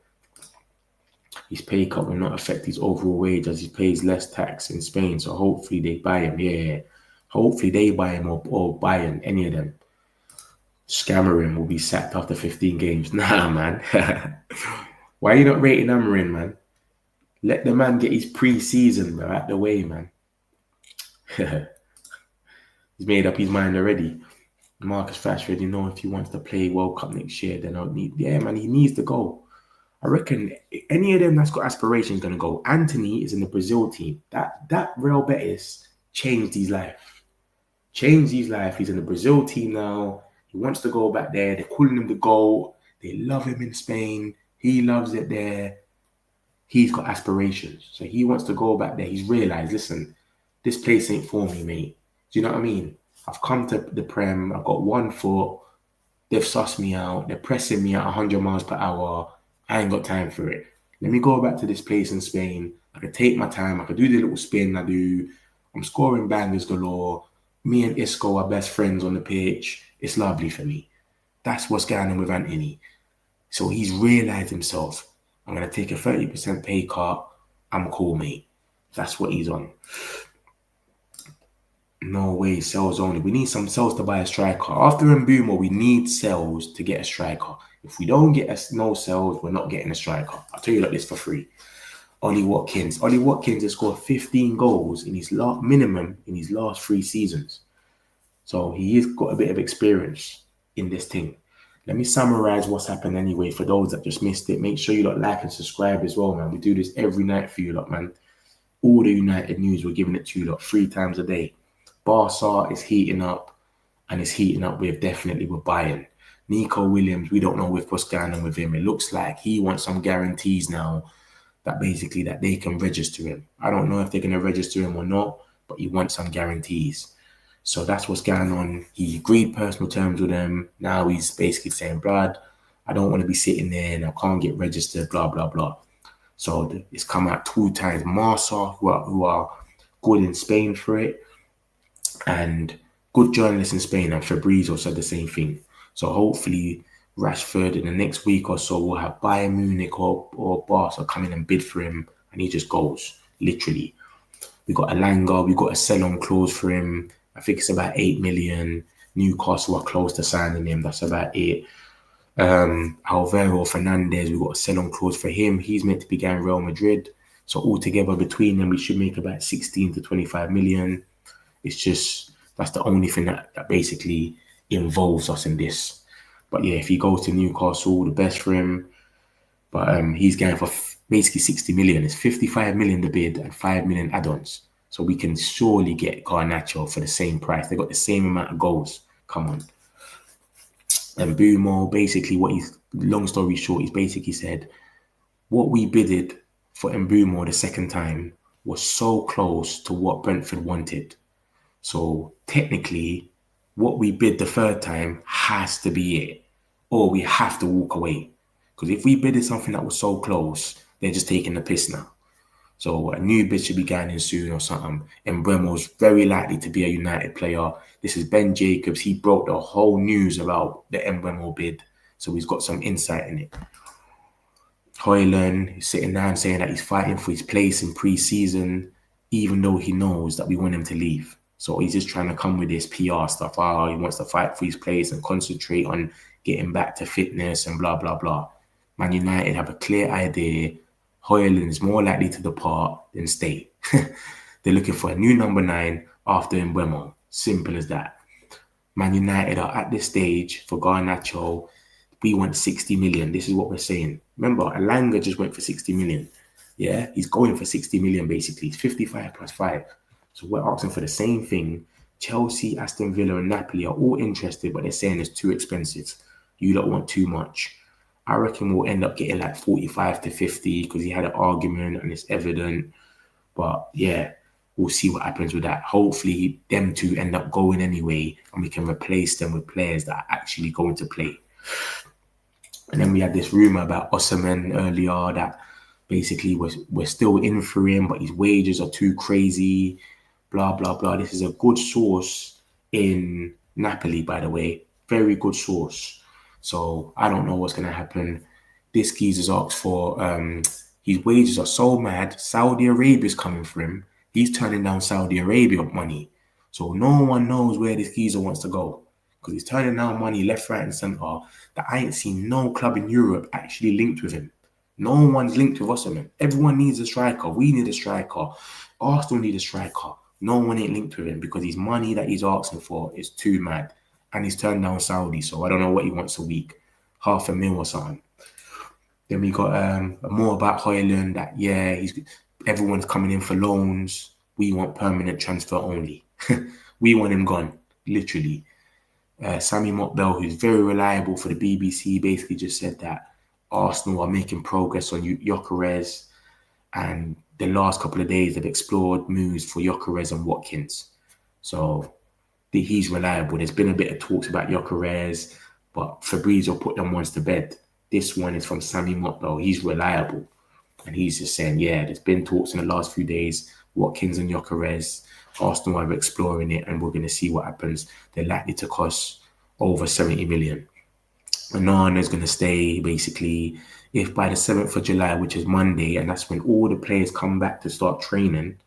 His pay cut will not affect his overall wage as he pays less tax in Spain. So hopefully they buy him. Yeah. Hopefully they buy him or Bayern, any of them. Scammering will be sacked after 15 games. Nah, man. Why are you not rating Amarin, man? Let the man get his pre-season, bro, out the way, man. He's made up his mind already. Marcus Rashford, if he wants to play World Cup next year, then he needs to go. I reckon any of them that's got aspirations going to go. Anthony is in the Brazil team. That Real Betis changed his life. Changed his life. He's in the Brazil team now. He wants to go back there. They're calling him the GOAT. They love him in Spain. He loves it there. He's got aspirations. So he wants to go back there. He's realized, listen, this place ain't for me, mate. Do you know what I mean? I've come to the Prem. I've got 1 foot. They've sussed me out. They're pressing me at 100 miles per hour. I ain't got time for it. Let me go back to this place in Spain. I can take my time. I can do the little spin I do. I'm scoring bangers galore. Me and Isco are best friends on the pitch. It's lovely for me. That's what's going on with Anthony. So he's realized himself. I'm going to take a 30% pay cut. I'm cool, mate. That's what he's on. No way, sales only. We need some sales to buy a striker. After Mbeumo, we need sales to get a striker. If we don't get no sales, we're not getting a striker. I'll tell you like this for free. Ollie Watkins has scored 15 goals in his minimum in his last 3 seasons. So he has got a bit of experience in this thing. Let me summarize what's happened anyway for those that just missed it. Make sure you like and subscribe as well, man. We do this every night for you lot, man. All the United news, we're giving it to you lot 3 times a day. Barca is heating up, and it's heating up definitely with Bayern. Nico Williams, we don't know what's going on with him. It looks like he wants some guarantees now that basically that they can register him. I don't know if they're going to register him or not, but he wants some guarantees. So that's what's going on. He agreed personal terms with them. Now he's basically saying, Brad, I don't want to be sitting there and I can't get registered, blah, blah, blah. So it's come out 2 times. Marketability, who are good in Spain for it, and good journalists in Spain, and Fabrizio said the same thing. So hopefully Rashford in the next week or so will have Bayern Munich or Barca come in and bid for him, and he just goes, literally. We got Elanga, we got a sell-on clause for him. I think it's about 8 million. Newcastle are close to signing him. That's about it. Bruno Fernandes, we got a sell-on clause for him. He's meant to be going Real Madrid. So altogether between them, we should make about 16 to 25 million. It's just, that's the only thing that basically involves us in this. But yeah, if he goes to Newcastle, the best for him. But he's going for basically 60 million. It's 55 million the bid and 5 million add-ons. So we can surely get Garnacho for the same price. They got the same amount of goals. Come on. And Mbeumo, basically long story short, he's basically said, what we bidded for Mbeumo the second time was so close to what Brentford wanted. So technically, what we bid the third time has to be it. Or we have to walk away. Because if we bidded something that was so close, they're just taking the piss now. So a new bid should be going in soon or something. And Mbeumo's very likely to be a United player. This is Ben Jacobs. He broke the whole news about the Mbeumo bid. So he's got some insight in it. Hojlund is sitting down saying that he's fighting for his place in pre-season, even though he knows that we want him to leave. So he's just trying to come with this PR stuff. He wants to fight for his place and concentrate on getting back to fitness and blah, blah, blah. Man United have a clear idea. Hojlund is more likely to depart than stay. They're looking for a new number 9 after Mbeumo. Simple as that. Man United are at this stage for Garnacho. We want 60 million. This is what we're saying. Remember, Elanga just went for 60 million. Yeah, he's going for 60 million basically. It's 55 plus 5. So we're asking for the same thing. Chelsea, Aston Villa, and Napoli are all interested, but they're saying it's too expensive. You don't want too much. I reckon we'll end up getting like 45 to 50 because he had an argument and it's evident. But yeah, we'll see what happens with that. Hopefully, them two end up going anyway, and we can replace them with players that are actually going to play. And then we had this rumor about Osimhen earlier that basically we're still in for him, but his wages are too crazy. Blah blah blah. This is a good source in Napoli, by the way. Very good source. So I don't know what's gonna happen. This geezer's asked for his wages are so mad. Saudi Arabia's coming for him. He's turning down Saudi Arabia money. So no one knows where this geezer wants to go. Because he's turning down money left, right, and centre that I ain't seen no club in Europe actually linked with him. No one's linked with Osimhen. Everyone needs a striker. We need a striker. Arsenal need a striker. No one ain't linked with him because his money that he's asking for is too mad. And he's turned down Saudi, so I don't know what he wants a week. $500,000 or something. Then we got more about Hojlund that, yeah, everyone's coming in for loans. We want permanent transfer only. We want him gone, literally. Sammy Motbell, who's very reliable for the BBC, basically just said that Arsenal are making progress on Gyökeres, and the last couple of days they've explored moves for Gyökeres and Watkins. So he's reliable. There's been a bit of talks about Gyökeres, but Fabrizio put them ones to bed. This one is from Sammy Motbell. He's reliable. And he's just saying, yeah, there's been talks in the last few days, Watkins and Gyökeres. Arsenal are exploring it, and we're going to see what happens. They're likely to cost over 70 million. Onana's going to stay, basically, if by the 7th of July, which is Monday, and that's when all the players come back to start training,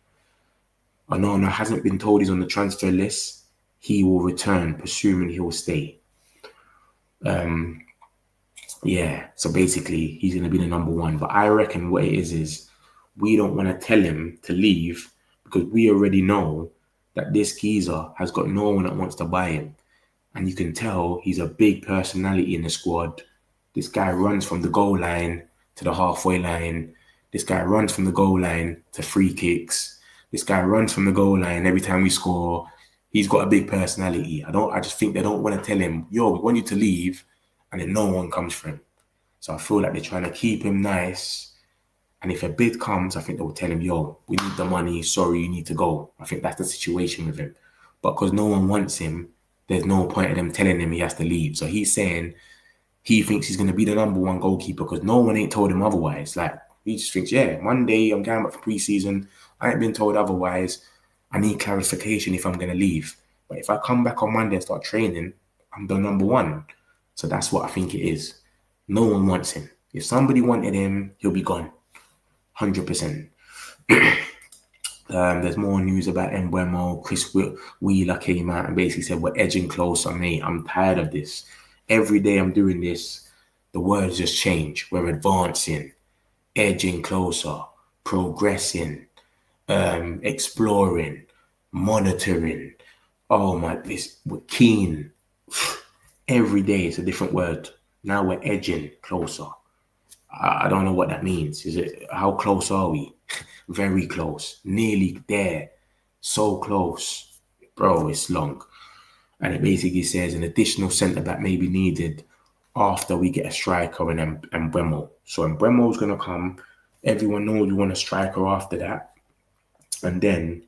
Onana hasn't been told he's on the transfer list, he will return, presuming he'll stay. Yeah, so basically, he's going to be the number one. But I reckon what it is we don't want to tell him to leave because we already know that this geezer has got no one that wants to buy him. And you can tell he's a big personality in the squad. This guy runs from the goal line to the halfway line. This guy runs from the goal line to free kicks. This guy runs from the goal line every time we score. He's got a big personality. I just think they don't want to tell him, yo, we want you to leave, and then no one comes for him. So I feel like they're trying to keep him nice. And if a bid comes, I think they'll tell him, yo, we need the money. Sorry, you need to go. I think that's the situation with him. But because no one wants him, there's no point in them telling him he has to leave. So he's saying he thinks he's going to be the number one goalkeeper because no one ain't told him otherwise. Like, he just thinks, yeah, Monday I'm going back for pre-season. I ain't been told otherwise. I need clarification if I'm going to leave. But if I come back on Monday and start training, I'm the number one. So that's what I think it is. No one wants him. If somebody wanted him, he'll be gone. 100%. There's more news about Mbeumo. Chris Wheeler came out and basically said, we're edging closer, mate. I'm tired of this. Every day I'm doing this, the words just change. We're advancing, edging closer, progressing, exploring, monitoring. Oh my, we're keen. Every day it's a different word. Now we're edging closer. I don't know what that means. Is it, how close are we? Very close. Nearly there. So close. Bro, it's long. And it basically says an additional centre-back may be needed after we get a striker and Mbeumo. So Mbeumo's going to come. Everyone knows we want a striker after that. And then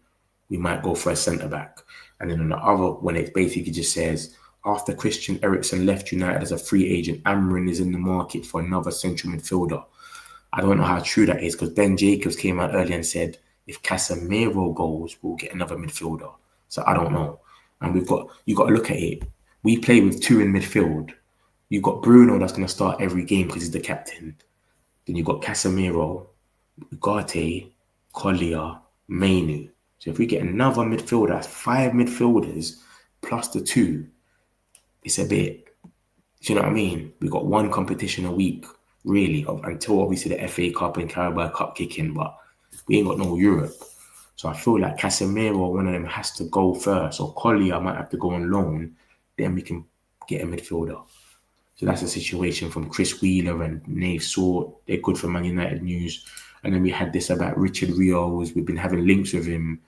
we might go for a centre-back. And then on the other, when it basically just says, after Christian Eriksen left United as a free agent, Amrin is in the market for another central midfielder. I don't know how true that is because Ben Jacobs came out earlier and said, if Casemiro goes, we'll get another midfielder. So I don't know. And you got to look at it. We play with two in midfield. You've got Bruno that's going to start every game because he's the captain. Then you've got Casemiro, Ugarte, Collier, Mainu. So if we get another midfielder, that's 5 midfielders plus the 2. It's a bit, do you know what I mean? We got one competition a week, really, until obviously the FA Cup and Carabao Cup kick in, but we ain't got no Europe. So I feel like Casemiro, one of them has to go first, or Collier might have to go on loan, then we can get a midfielder. So that's the situation from Chris Wheeler and Nave Sort. They're good for Man United news. And then we had this about Richard Rios. We've been having links with him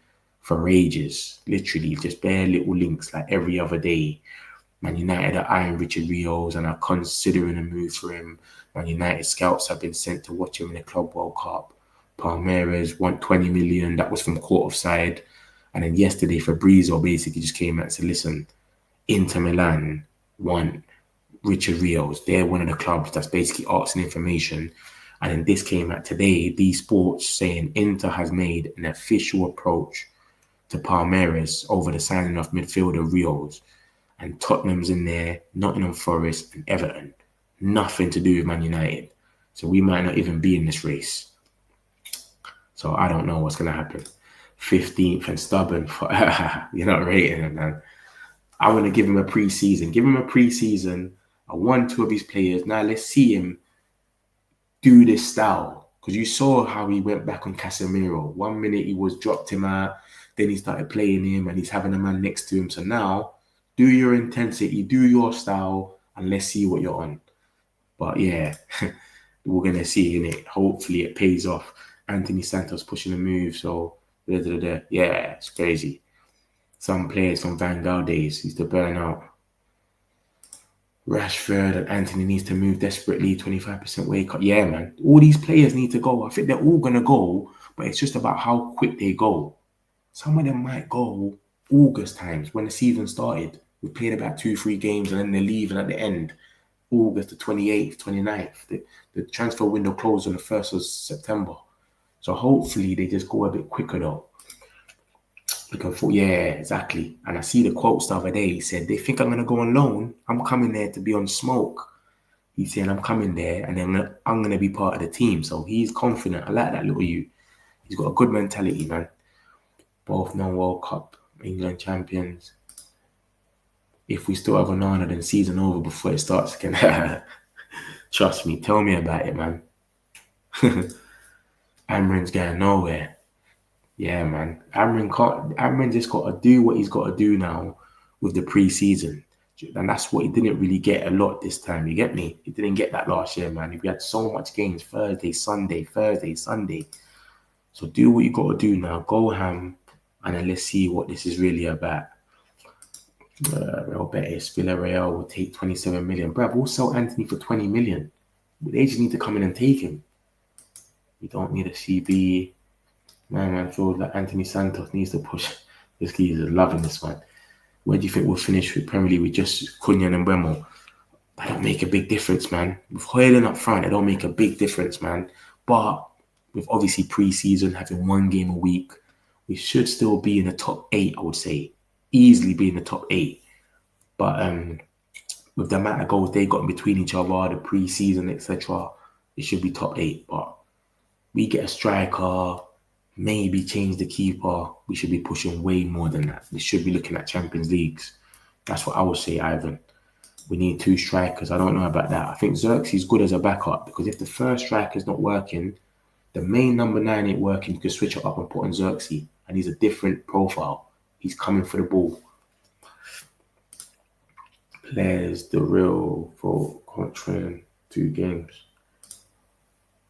for ages, literally just bare little links like every other day. Man United are eyeing Richard Rios and are considering a move for him. Man United scouts have been sent to watch him in the Club World Cup. Palmeiras want 20 million. That was from court offside. And then yesterday, Fabrizio basically just came out and said, listen, Inter Milan want Richard Rios. They're one of the clubs that's basically asking information. And then this came out today, these sports saying Inter has made an official approach to Palmeiras over the signing of midfielder Rios. And Tottenham's in there, Nottingham Forest and Everton. Nothing to do with Man United. So we might not even be in this race. So I don't know what's going to happen. 15th and stubborn. You're not rating him, man. I want to give him a pre-season. Give him a pre-season. I want 2 of his players. Now let's see him do this style. Because you saw how he went back on Casemiro. 1 minute he was dropped him out. Then he started playing him and he's having a man next to him. So now, do your intensity, do your style, and let's see what you're on. But yeah, we're going to see, innit? Hopefully it pays off. Anthony Santos pushing the move. So, yeah, it's crazy. Some players from Van Gaal days used to burn out. Rashford and Anthony needs to move desperately. 25% wake up. Yeah, man. All these players need to go. I think they're all going to go, but it's just about how quick they go. Some of them might go August times when the season started. We played about 2-3 games and then they're leaving at the end. August the 28th, 29th. The transfer window closed on the 1st of September. So hopefully they just go a bit quicker though. Yeah, exactly. And I see the quotes the other day. He said, they think I'm going to go on loan. I'm coming there to be on smoke. He's saying I'm coming there and then I'm going to be part of the team. So he's confident. I like that little you. He's got a good mentality, man. Both non-World Cup, England champions. If we still have Onana, then season over before it starts again. Trust me, tell me about it, man. Amrin's going nowhere. Yeah, man. Amrin just got to do what he's got to do now with the pre-season. And that's what he didn't really get a lot this time. You get me? He didn't get that last year, man. We had so much games. Thursday, Sunday. So do what you got to do now. Go ham. And then let's see what this is really about. Real Betis, Villarreal will take 27 million. Bruv, we'll sell Anthony for 20 million. They just need to come in and take him. We don't need a CB. Man, I feel like Anthony Santos needs to push. This kid is loving this one. Where do you think we'll finish with Premier League with just Cunha and Mbeumo? That don't make a big difference, man. With Hojlund up front, it don't make a big difference, man. But with obviously pre-season, having 1 game a week, we should still be in the top 8, I would say. Easily be in the top 8. But with the amount of goals they got in between each other, the pre-season, etc., it should be top 8. But we get a striker, maybe change the keeper, we should be pushing way more than that. We should be looking at Champions Leagues. That's what I would say, Ivan. We need 2 strikers. I don't know about that. I think Xerxes is good as a backup because if the first striker is not working, the main number 9 ain't working, you can switch it up and put on Xerxes. And he's a different profile. He's coming for the ball. Players, the real for controlling 2 games.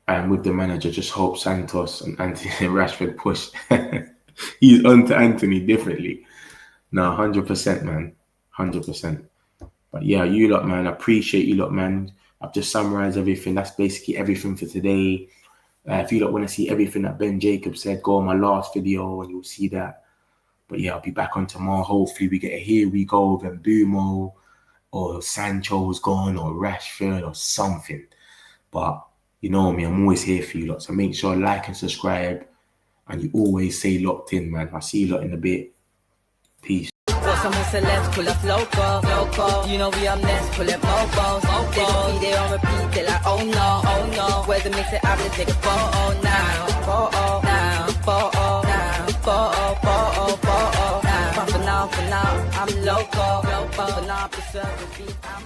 And with the manager, just hope Santos and Anthony Rashford push. He's on to Anthony differently. No, 100%, man. 100%. But yeah, you lot, man. I appreciate you lot, man. I've just summarized everything. That's basically everything for today. If you lot want to see everything that Ben Jacobs said, go on my last video and you'll see that. But yeah, I'll be back on tomorrow. Hopefully we get a here we go of Mbeumo or Sancho's gone or Rashford or something. But you know me, I'm always here for you lot. So make sure like and subscribe. And you always stay locked in, man. I'll see you lot in a bit. Peace. Got some celebs, pull up local. You know we up next, pull up mobos. They don't be there on repeat, they're like, oh no. Where's the mix it up, let's take a photo now. For now, I'm local. For now, preserve the beat, I'm